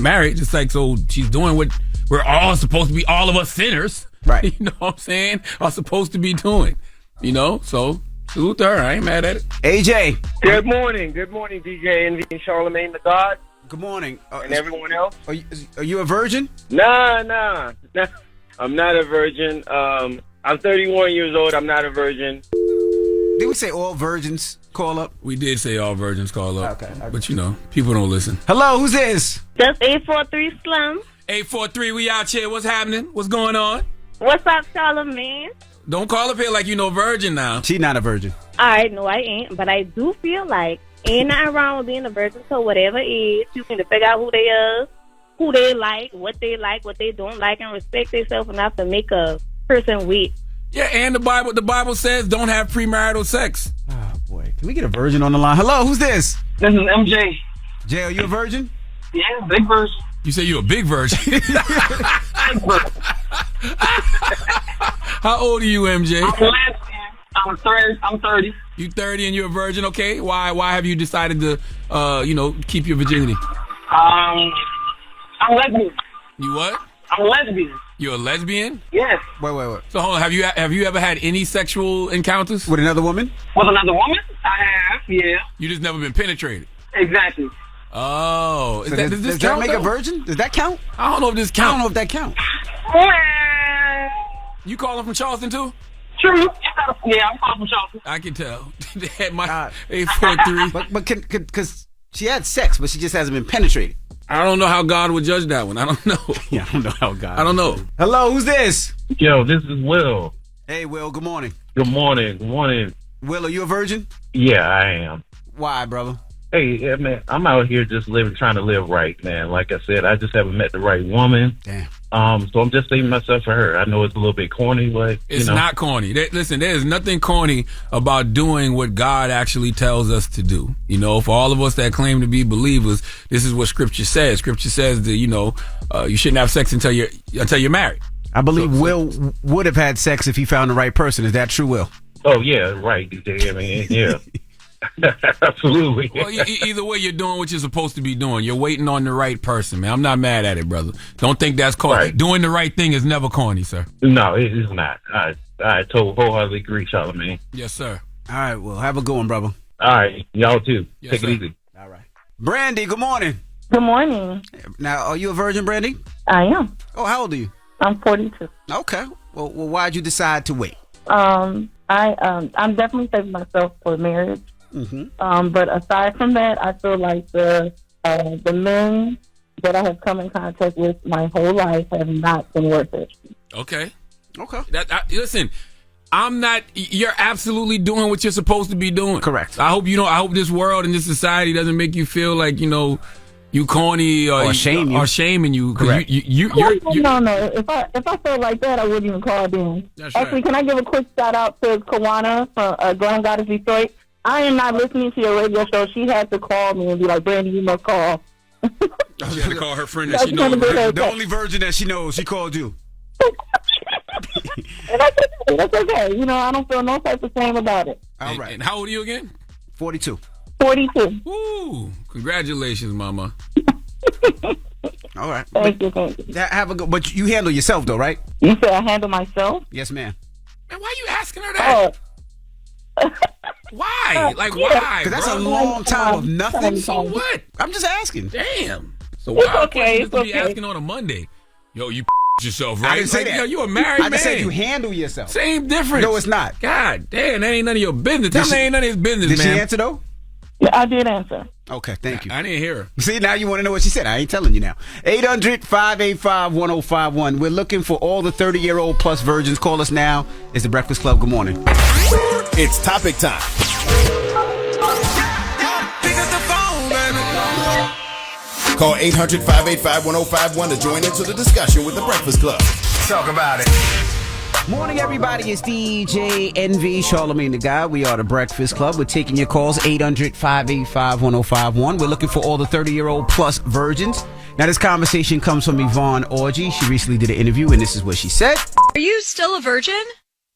married. It's like, so she's doing what we're all supposed to be. All of us sinners, right? You know what I'm saying? Are supposed to be doing. So. Salute to her. I ain't mad at it. AJ. Good morning, DJ Envy and Charlamagne the God. Good morning. And everyone else. Are you a virgin? Nah. I'm not a virgin. I'm 31 years old. I'm not a virgin. Did we say all virgins call up? We did say all virgins call up. Okay. But people don't listen. Hello, who's this? That's 843 Slum. 843, we out here. What's happening? What's going on? What's up, Charlamagne? Don't call up here like you know virgin now. She not a virgin. All right, no, I ain't. But I do feel like ain't nothing wrong with being a virgin. So whatever it is, you need to figure out who they are, who they like, what they don't like, and respect themselves enough to make a person weak. Yeah, and the Bible says don't have premarital sex. Oh boy, can we get a virgin on the line? Hello, who's this? This is MJ. Jay, are you a virgin? Yeah, big virgin. You say you're a big virgin. How old are you, MJ? I'm 30. You 30 and you're a virgin, okay? Why have you decided to keep your virginity? I'm lesbian. You what? I'm lesbian. You're a lesbian? Yes. Wait. So hold on, have you ever had any sexual encounters with another woman? With another woman? I have, yeah. You just never been penetrated? Exactly. Oh, does that count, make a virgin? Does that count? I don't know if this counts. I don't know if that counts. You calling from Charleston too? True. Yeah, I'm calling from Charleston. I can tell. They had my 843. But because she had sex, but she just hasn't been penetrated. I don't know how God would judge that one. I don't know. Yeah, I don't know how God. I don't know. Hello, who's this? Yo, this is Will. Hey, Will. Good morning. Good morning. Good morning. Will, are you a virgin? Yeah, I am. Why, brother? Hey, yeah, man, I'm out here just trying to live right, man. Like I said, I just haven't met the right woman. Damn. So I'm just saving myself for her. I know it's a little bit corny, but It's not corny. Listen, there is nothing corny about doing what God actually tells us to do. You know, for all of us that claim to be believers, this is what Scripture says. Scripture says that you shouldn't have sex until you're married. I believe Will would have had sex if he found the right person. Is that true, Will? Oh yeah, right. I mean, yeah. Absolutely. Well, either way, you're doing what you're supposed to be doing. You're waiting on the right person, man. I'm not mad at it, brother. Don't think that's corny. Right. Doing the right thing is never corny, sir. No, it is not. I wholeheartedly agree, Charlamagne. Yes, sir. All right, well, have a good one, brother. All right, y'all too. Yes, Take sir. it easy. All right. Brandy, good morning. Good morning. Now, are you a virgin, Brandy? I am. Oh, how old are you? I'm 42. Okay. Well, why'd you decide to wait? I'm definitely saving myself for marriage. Mm-hmm. But aside from that, I feel like the men that I have come in contact with my whole life have not been worth it. Okay. Okay. Listen, I'm not. You're absolutely doing what you're supposed to be doing. Correct. I hope I hope this world and this society doesn't make you feel like you corny or shame you. or shaming you. Correct. No. If I felt like that, I wouldn't even call in. That's Actually, right. can I give a quick shout out to Kawana from Glam Goddess Detroit? I am not listening to your radio show. She had to call me and be like, Brandy, you must call. She had to call her friend that she knows. The only virgin that she knows, she called you. And that's okay. I don't feel no type of shame about it. All right. And how old are you again? 42. 42. Woo! Congratulations, mama. All right. Thank you. Have a good. But you handle yourself though, right? You said I handle myself? Yes, ma'am. Man, why are you asking her that? Why? Like, why? Because that's a long time of nothing. So what? I'm just asking. Damn. So It's why okay, just to be it's okay. asking on a Monday? Yo, you yourself, right? I didn't say Like, that. Yo, you a married man. I just said you handle yourself. Same difference. No, it's not. God damn, that ain't none of your business. Tell me that ain't none of his business, Did man. she answer though? Yeah, I did answer. Okay, thank you. I didn't hear her. See, now you want to know what she said. I ain't telling you now. 800-585-1051. We're looking for all the 30-year-old plus virgins. Call us now. It's the Breakfast Club. Good morning. It's topic time. Call 800-585-1051 to join into the discussion with the Breakfast Club. Talk about it. Morning, everybody. It's DJ NV, Charlamagne the Guy. We are the Breakfast Club. We're taking your calls, 800-585-1051. We're looking for all the 30-year-old plus virgins. Now, this conversation comes from Yvonne Orgy. She recently did an interview, and this is what she said. Are you still a virgin?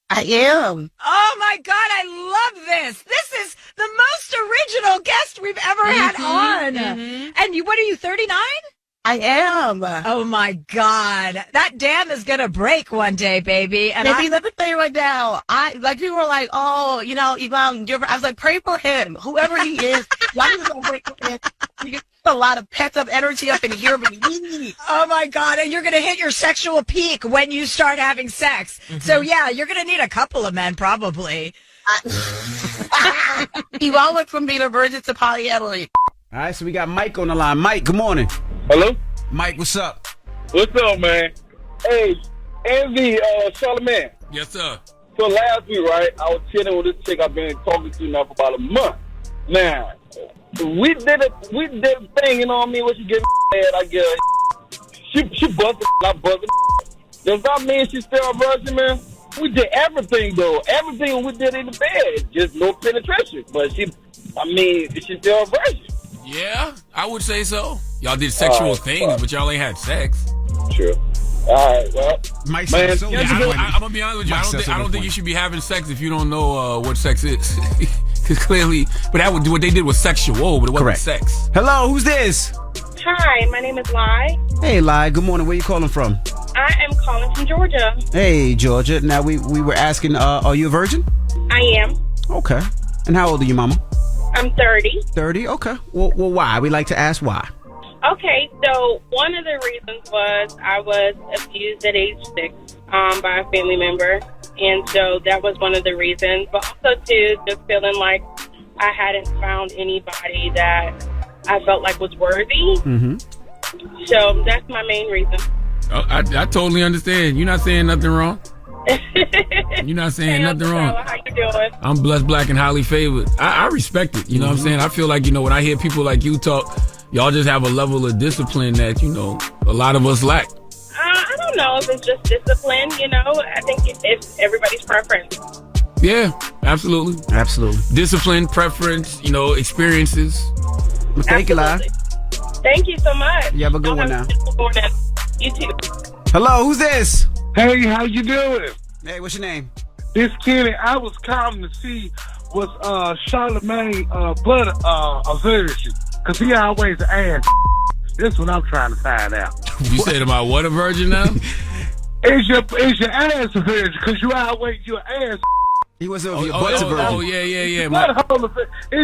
I am. Oh my God, I love this. This is the most original guest we've ever had on. And what are you, 39? I am. Oh my God. That dam is going to break one day, baby. And Maybe let me tell you right now. People were like, oh, Yvonne, I was like, pray for him. Whoever he is, y'all just gonna pray for him. You get a lot of pent up energy up in here. Oh my God. And you're going to hit your sexual peak when you start having sex. So yeah, you're going to need a couple of men probably. Yvonne went from being a virgin to polyamory. All right, so we got Mike on the line. Mike, good morning. Hello? Mike, what's up? What's up, man? Hey, Envy, Charlamagne. Yes, sir. So last week, right, I was chilling with this chick I've been talking to now for about a month. Now, we did a thing, you know what I mean? When she get mad, I get her. She busted, I busted. Does that mean she's still a virgin, man? We did everything, though. Everything we did in the bed. Just no penetration. But she's still a virgin. Yeah, I would say so. Y'all did sexual things, but y'all ain't had sex. True. All right, well, Mike man, said so. I'm gonna be honest with you. I don't think you should be having sex if you don't know what sex is. Because clearly, but what they did was sexual, but it wasn't Correct. sex. Hello, who's this? Hi, my name is Lai. Hey, Lai. Good morning. Where you calling from? I am calling from Georgia. Hey, Georgia. Now, we were asking, are you a virgin? I am. Okay. And how old are you, mama? I'm 30. 30? Okay. Well, why? We like to ask why. Okay, so one of the reasons was I was abused at age 6 by a family member. And so that was one of the reasons. But also, too, just feeling like I hadn't found anybody that I felt like was worthy. Mm-hmm. So that's my main reason. Oh, I totally understand. You're not saying nothing wrong. You're not saying nothing wrong. How you doing? I'm blessed, black, and highly favored. I respect it. You know what I'm saying? I feel like, when I hear people like you talk, y'all just have a level of discipline that, a lot of us lack. I don't know if it's just discipline, I think it's everybody's preference. Yeah, absolutely. Absolutely. Discipline, preference, experiences. Well, thank you, Lai. Thank you so much. You have a good one now. You too. Hello, who's this? Hey, how you doing? Hey, what's your name? This Kenny. I was calling to see was Charlamagne blood a virgin? Because he always ass. That's what I'm trying to find out. You said about what a virgin now? Is your ass a virgin? Because you always your ass. He was your butt's a virgin. Oh, yeah. Is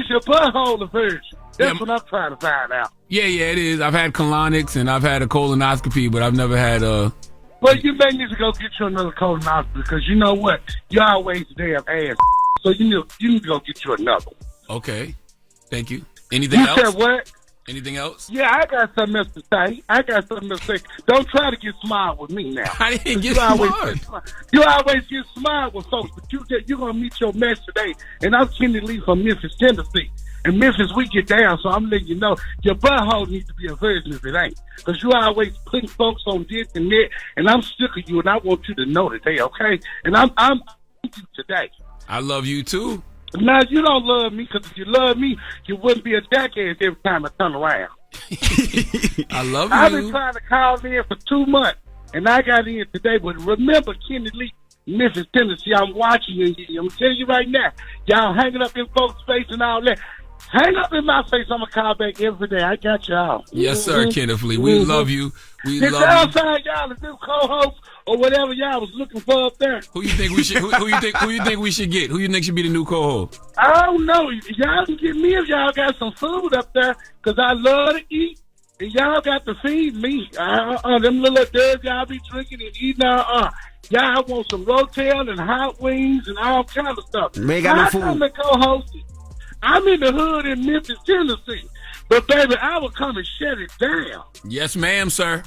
your butthole a virgin? That's what I'm trying to find out. Yeah, it is. I've had colonics and I've had a colonoscopy, but I've never had a... Well, you may need to go get you another colonoscopy because you know what? You always damn ass. So you need to go get you another one. Okay. Thank you. Anything else? You said what? Anything else? Yeah, I got something else to say. Don't try to get smart with me now. I didn't get smart. You always get smart with folks, but you're going to meet your match today. And I'm Kenny Lee from Memphis, Tennessee. In Memphis, we get down, so I'm letting you know your butthole needs to be a virgin if it ain't. Because you always putting folks on this and that, and I'm sick of you, and I want you to know today, okay? And I'm you today. I love you, too. Now, you don't love me, because if you love me, you wouldn't be a jackass every time I turn around. I love you. I've been trying to call in for 2 months, and I got in today. But remember, Kenny Lee, Memphis, Tennessee, I'm watching you. I'm telling you right now, y'all hanging up in folks' face and all that. Hang up in my face. I'm going to call back every day. I got y'all. Yes, sir, Kenneth Lee. We love you. We love you. Outside y'all to do co-host or whatever y'all was looking for up there. Who you think we should? Who you think we should get? Who you think should be the new co-host? I don't know. Y'all can get me if y'all got some food up there, because I love to eat. And y'all got to feed me. Them little dudes y'all be drinking and eating. Y'all want some Rotel and hot wings and all kind of stuff. We ain't got no food. I come and co-host it. I'm in the hood in Memphis, Tennessee. But, baby, I will come and shut it down. Yes, ma'am, sir.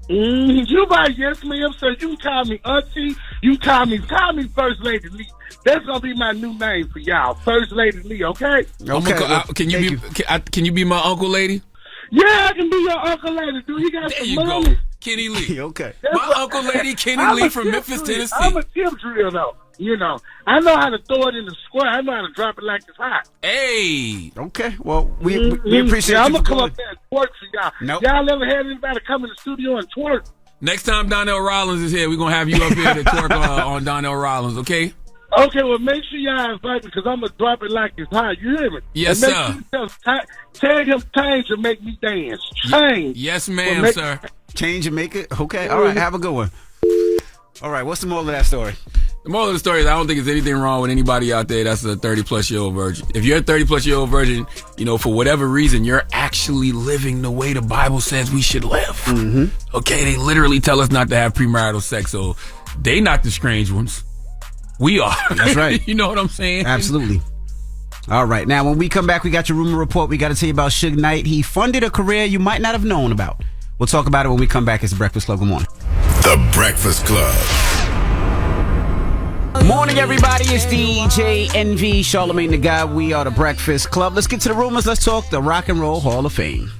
You by yes, ma'am, sir. You can call me Auntie. You call me First Lady Lee. That's going to be my new name for y'all. First Lady Lee, okay? Okay. Can you be my uncle lady? Yeah, I can be your uncle lady, dude. You got there some you money. Go. Kenny Lee. Okay. My uncle lady, Kenny Lee from Memphis, Tennessee. I'm a tip drill, though. I know how to throw it in the square. I know how to drop it like it's hot. Hey. Okay. Well, we appreciate you. I'm going to come up there and twerk for y'all. Nope. Y'all ever had anybody come in the studio and twerk? Next time Donnell Rollins is here, we're going to have you up here to twerk on Donnell Rollins, okay? Okay, well, make sure y'all invite me because I'm going to drop it like it's hot. You hear me? Yes, sir. Tell him change and make me dance. Change. Yes, ma'am, sir. Change and make it? Okay. All right. Have a good one. All right. What's the moral of that story? The moral of the story is I don't think there's anything wrong with anybody out there that's a 30-plus-year-old virgin. If you're a 30-plus-year-old virgin, for whatever reason, you're actually living the way the Bible says we should live. Mm-hmm. Okay? They literally tell us not to have premarital sex, so they not the strange ones. We are. That's right. You know what I'm saying? Absolutely. All right. Now, when we come back, we got your rumor report. We got to tell you about Suge Knight. He funded a career you might not have known about. We'll talk about it when we come back. It's The Breakfast Club. Good morning. The Breakfast Club. Morning, everybody. It's DJ NV, Charlamagne the Guy. We are The Breakfast Club. Let's get to the rumors. Let's talk the Rock and Roll Hall of Fame.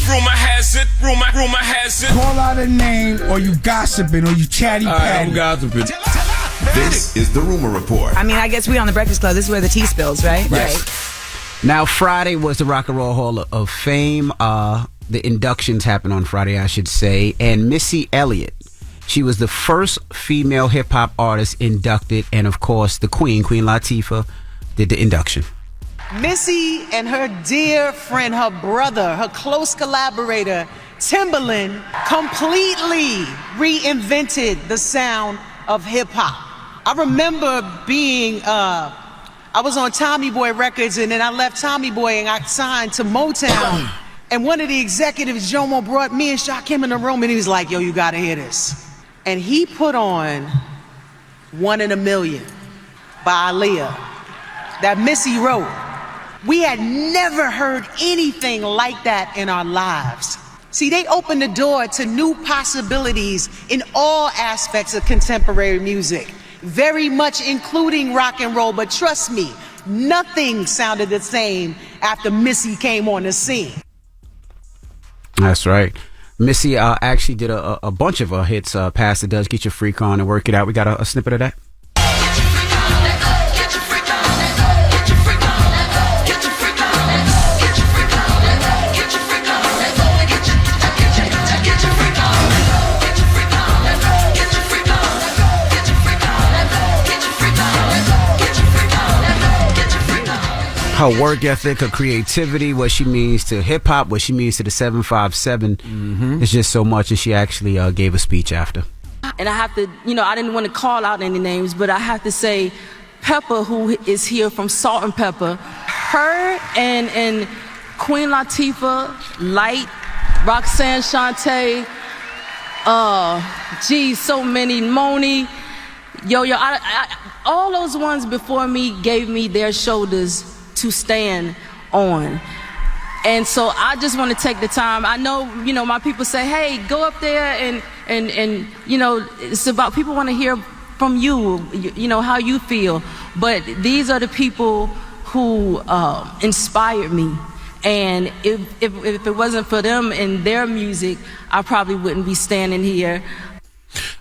Rumor has it. Call out a name, or you gossiping, or you chatty patty. I'm gossiping. This is the rumor report. I mean, I guess we on The Breakfast Club. This is where the tea spills, right? Yes. Right. Now, Friday was the Rock and Roll Hall of Fame. The inductions happened on Friday, I should say. And Missy Elliott, she was the first female hip-hop artist inducted. And, of course, the Queen Latifah, did the induction. Missy and her dear friend, her brother, her close collaborator, Timbaland, completely reinvented the sound of hip-hop. I remember being, I was on Tommy Boy Records, and then I left Tommy Boy and I signed to Motown. And one of the executives, Jomo, brought me and Shaquem in the room, and he was like, yo, you gotta hear this. And he put on 1 in a Million by Aaliyah that Missy wrote. We had never heard anything like that in our lives. See, they opened the door to new possibilities in all aspects of contemporary music, very much including rock and roll. But trust me, nothing sounded the same after Missy came on the scene. That's right. Missy actually did a bunch of hits, Pastor Does, Get Your Freak On and Work It Out. We got a snippet of that. Her work ethic, her creativity, what she means to hip hop, what she means to the 757. It's just so much, and she actually gave a speech after. And I have to, I didn't want to call out any names, but I have to say Pepper, who is here from Salt and Pepper, her and Queen Latifah, Light, Roxanne Shante, so many, Moni, Yo-Yo, all those ones before me gave me their shoulders to stand on. And so I just want to take the time. I know, my people say, hey, go up there and it's about, people want to hear from you, how you feel. But these are the people who inspired me. And if it wasn't for them and their music, I probably wouldn't be standing here.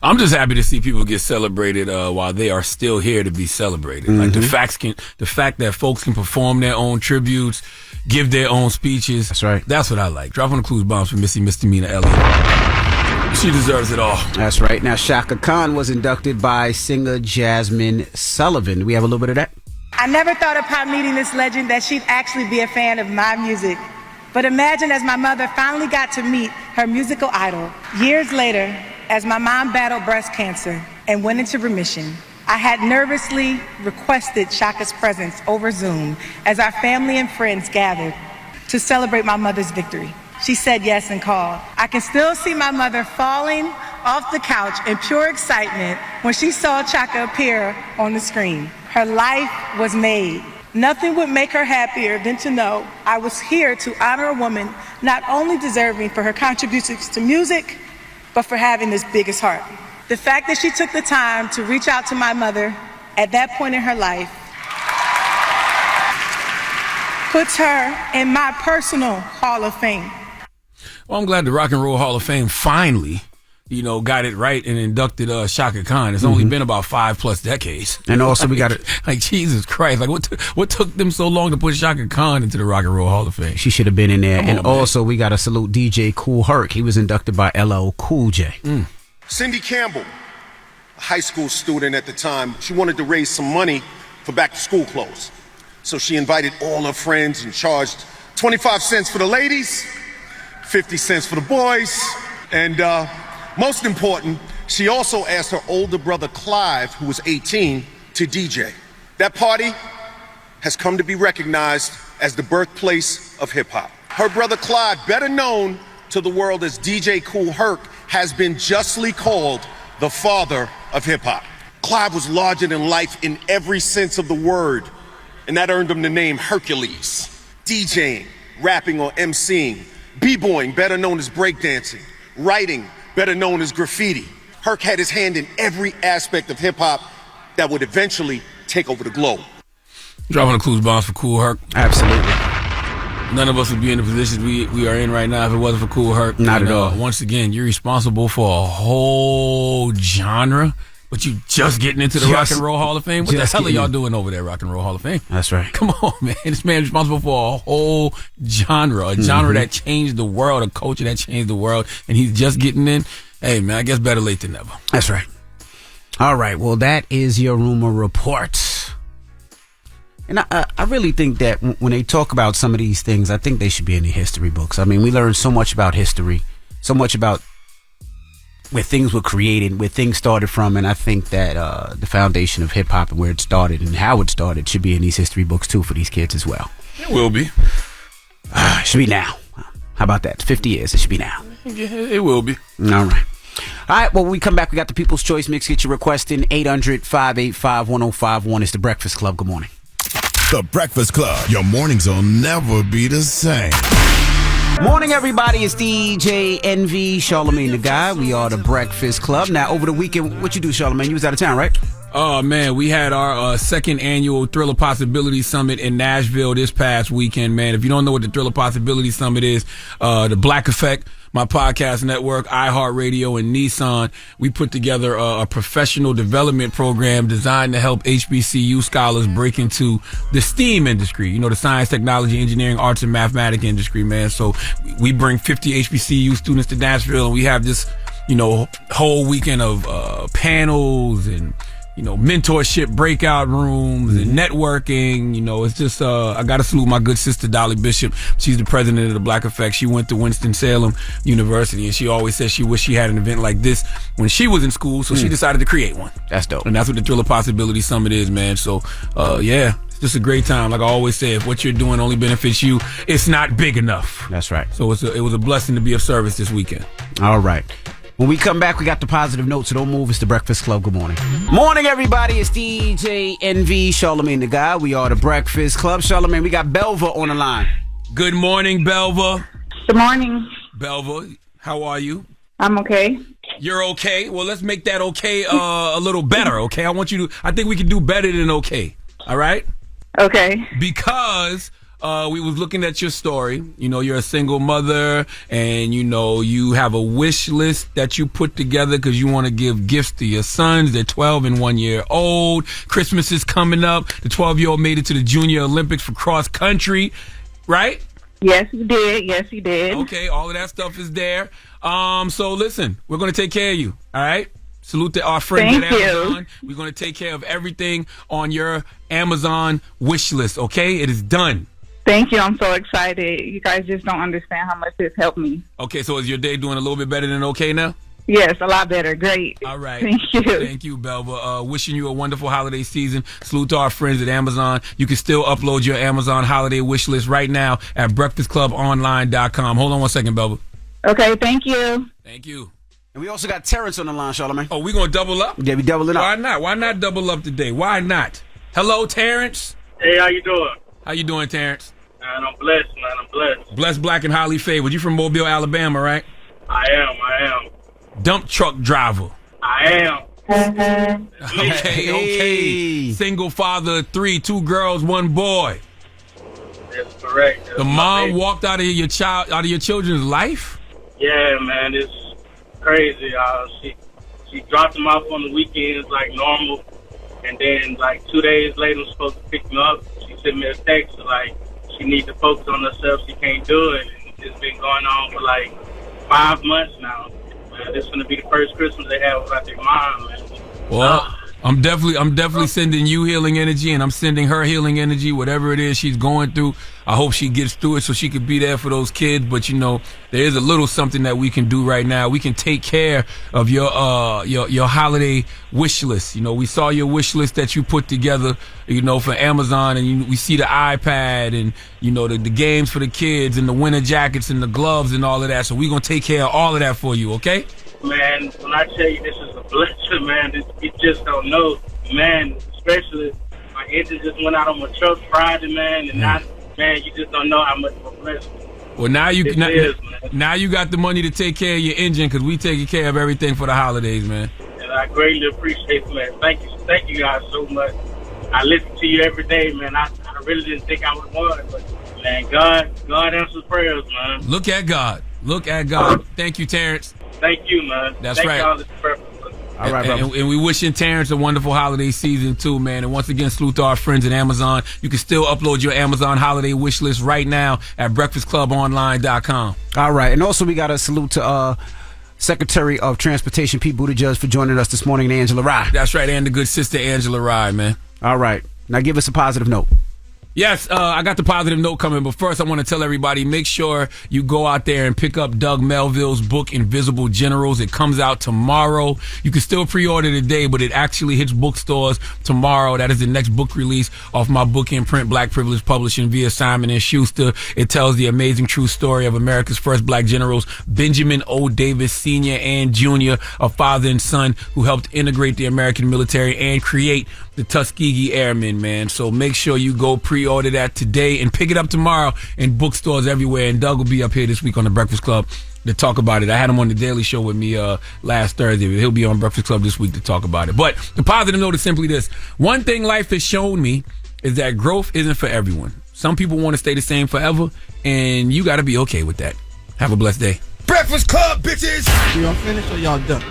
I'm just happy to see people get celebrated while they are still here to be celebrated. Like the fact that folks can perform their own tributes, give their own speeches. That's right. That's what I like. Drop on the clues bombs for Missy Misdemeanor Elliott. She deserves it all. That's right. Now Chaka Khan was inducted by singer Jasmine Sullivan. We have a little bit of that. I never thought upon meeting this legend that she'd actually be a fan of my music. But imagine as my mother finally got to meet her musical idol. Years later, as my mom battled breast cancer and went into remission, I had nervously requested Chaka's presence over Zoom as our family and friends gathered to celebrate my mother's victory. She said yes and called. I can still see my mother falling off the couch in pure excitement when she saw Chaka appear on the screen. Her life was made. Nothing would make her happier than to know I was here to honor a woman not only deserving for her contributions to music, but for having this biggest heart. The fact that she took the time to reach out to my mother at that point in her life puts her in my personal Hall of Fame. Well, I'm glad the Rock and Roll Hall of Fame finally, got it right and inducted Chaka Khan. It's only been about 5+ decades. And also we got it. Like, Jesus Christ. Like, what took them so long to put Chaka Khan into the Rock and Roll Hall of Fame? She should have been in there. And also we got to salute DJ Kool Herc. He was inducted by LL Cool J. Cindy Campbell, a high school student at the time, she wanted to raise some money for back to school clothes. So she invited all her friends and charged 25 cents for the ladies, 50 cents for the boys, and most important, she also asked her older brother Clive, who was 18, to DJ. That party has come to be recognized as the birthplace of hip-hop. Her brother Clive, better known to the world as DJ Kool Herc, has been justly called the father of hip-hop. Clive was larger than life in every sense of the word, and that earned him the name Hercules. DJing, rapping or MCing, b-boying, better known as breakdancing, writing, better known as graffiti. Herc had his hand in every aspect of hip-hop that would eventually take over the globe. Dropping the clues bombs for Kool Herc. Absolutely. None of us would be in the position we are in right now if it wasn't for Kool Herc. Not at all. Once again, you're responsible for a whole genre, but you just getting into the Rock and Roll Hall of Fame? What the hell are y'all doing over there, Rock and Roll Hall of Fame? That's right. Come on, man. This man's responsible for a whole genre, a genre that changed the world, a culture that changed the world, and he's just getting in. Hey, man, I guess better late than never. That's right. All right, well, that is your rumor report. And I really think that when they talk about some of these things, I think they should be in the history books. I mean, we learn so much about history, so much about where things were created, where things started from, and I think that the foundation of hip-hop and where it started and how it started should be in these history books, too, for these kids as well. It will be. It should be now. How about that? 50 years, it should be now. Yeah, it will be. All right. All right, well, when we come back, we got the People's Choice Mix. Get your request in 800-585-1051. It's The Breakfast Club. Good morning. The Breakfast Club. Your mornings will never be the same. Morning, everybody. It's DJ NV, Charlamagne the Guy. We are the Breakfast Club. Now, over the weekend, what you do, Charlamagne? You was out of town, right? Oh, man, we had our second annual Thriller Possibility Summit in Nashville this past weekend, man. If you don't know what the Thriller Possibility Summit is, the Black Effect, my podcast network, iHeartRadio, and Nissan, we put together a professional development program designed to help HBCU scholars break into the STEAM industry, you know, the science, technology, engineering, arts, and mathematics industry, man. So we bring 50 HBCU students to Nashville, and we have this, you know, whole weekend of panels and, you know, mentorship breakout rooms and networking. You know, it's just, I got to salute my good sister, Dolly Bishop. She's the president of the Black Effect. She went to Winston-Salem University, and she always said she wished she had an event like this when she was in school, so she decided to create one. That's dope. And that's what the Thriller Possibility Summit is, man. So, yeah, it's just a great time. Like I always say, if what you're doing only benefits you, it's not big enough. That's right. So it was a blessing to be of service this weekend. All right. When we come back, we got the positive note, so don't move. It's the Breakfast Club. Good morning. Morning, everybody. It's DJ NV, Charlamagne the Guy. We are the Breakfast Club. Charlamagne, we got Belva on the line. Good morning, Belva. Good morning. Belva, how are you? I'm okay. You're okay? Well, let's make that okay a little better, okay? I think we can do better than okay, all right? Okay. Because we was looking at your story. You know, you're a single mother, and, you know, you have a wish list that you put together because you want to give gifts to your sons. They're 12 and 1 year old. Christmas is coming up. The 12-year-old made it to the Junior Olympics for cross country, right? Yes, he did. Yes, he did. Okay, all of that stuff is there. So listen, we're going to take care of you, all right? Salute to our friends at Amazon. We're going to take care of everything on your Amazon wish list, okay? It is done. Thank you. I'm so excited. You guys just don't understand how much this helped me. Okay, so is your day doing a little bit better than okay now? Yes, a lot better. Great. All right. Thank you. Thank you, Belva. Wishing you a wonderful holiday season. Salute to our friends at Amazon. You can still upload your Amazon holiday wish list right now at breakfastclubonline.com. Hold on one second, Belva. Okay, thank you. Thank you. And we also got Terrence on the line, Charlamagne. Oh, we going to double up? Yeah, we doubling up. Why not? Why not double up today? Why not? Hello, Terrence. Hey, how you doing? How you doing, Terrence? Man, I'm blessed, man. I'm blessed. Blessed, black, and highly favored. You from Mobile, Alabama, right? I am. Dump truck driver. I am. Okay. Single father of 3, 2 girls, 1 boy. That's correct. The mom walked out of your children's life? Yeah, man, it's crazy. She dropped him off on the weekends like normal, and then like 2 days later, I'm supposed to pick him up. She sent me a text like she needs to focus on herself. She can't do it. And it's been going on for like 5 months now. Man, this is gonna be the first Christmas they have without their mom, man. Well, I'm definitely sending you healing energy, and I'm sending her healing energy, whatever it is she's going through. I hope she gets through it so she could be there for those kids. But, you know, there is a little something that we can do right now. We can take care of your holiday wish list. You know, we saw your wish list that you put together, you know, for Amazon, and we see the iPad and, you know, the games for the kids and the winter jackets and the gloves and all of that. So we're going to take care of all of that for you, okay? Man, when I tell you this is a blessing, man, you just don't know. Man, especially my engine just went out on my truck Friday, man, and now, man, you just don't know how much of a blessing. Well, now you got the money to take care of your engine because we taking care of everything for the holidays, man. And I greatly appreciate it, man. Thank you guys so much. I listen to you every day, man. I really didn't think I would want it, but, man, God answers prayers, man. Look at God. Look at God. Thank you, Terrence. Thank you, man. That's Thank right. y'all. This is perfect. All right, and we wishing Terrence a wonderful holiday season too, man. And once again, salute to our friends at Amazon. You can still upload your Amazon holiday wish list right now at breakfastclubonline.com. All right. And also we got a salute to Secretary of Transportation Pete Buttigieg for joining us this morning, Angela Rye. That's right, and the good sister Angela Rye, man. All right. Now give us a positive note. Yes, I got the positive note coming, but first I want to tell everybody, make sure you go out there and pick up Doug Melville's book, Invisible Generals. It comes out tomorrow. You can still pre-order today, but it actually hits bookstores tomorrow. That is the next book release off my book imprint, Black Privilege Publishing via Simon & Schuster. It tells the amazing true story of America's first black generals, Benjamin O. Davis Sr. and Jr., a father and son who helped integrate the American military and create the Tuskegee Airmen, man. So make sure you go pre pre-order that today and pick it up tomorrow in bookstores everywhere. And Doug will be up here this week on the Breakfast Club to talk about it. I had him on the Daily Show with me last Thursday. He'll be on Breakfast Club this week to talk about it. But the positive note is simply this. One thing life has shown me is that growth isn't for everyone. Some people want to stay the same forever, and you got to be okay with that. Have a blessed day. Breakfast Club, bitches! Y'all finished or y'all done?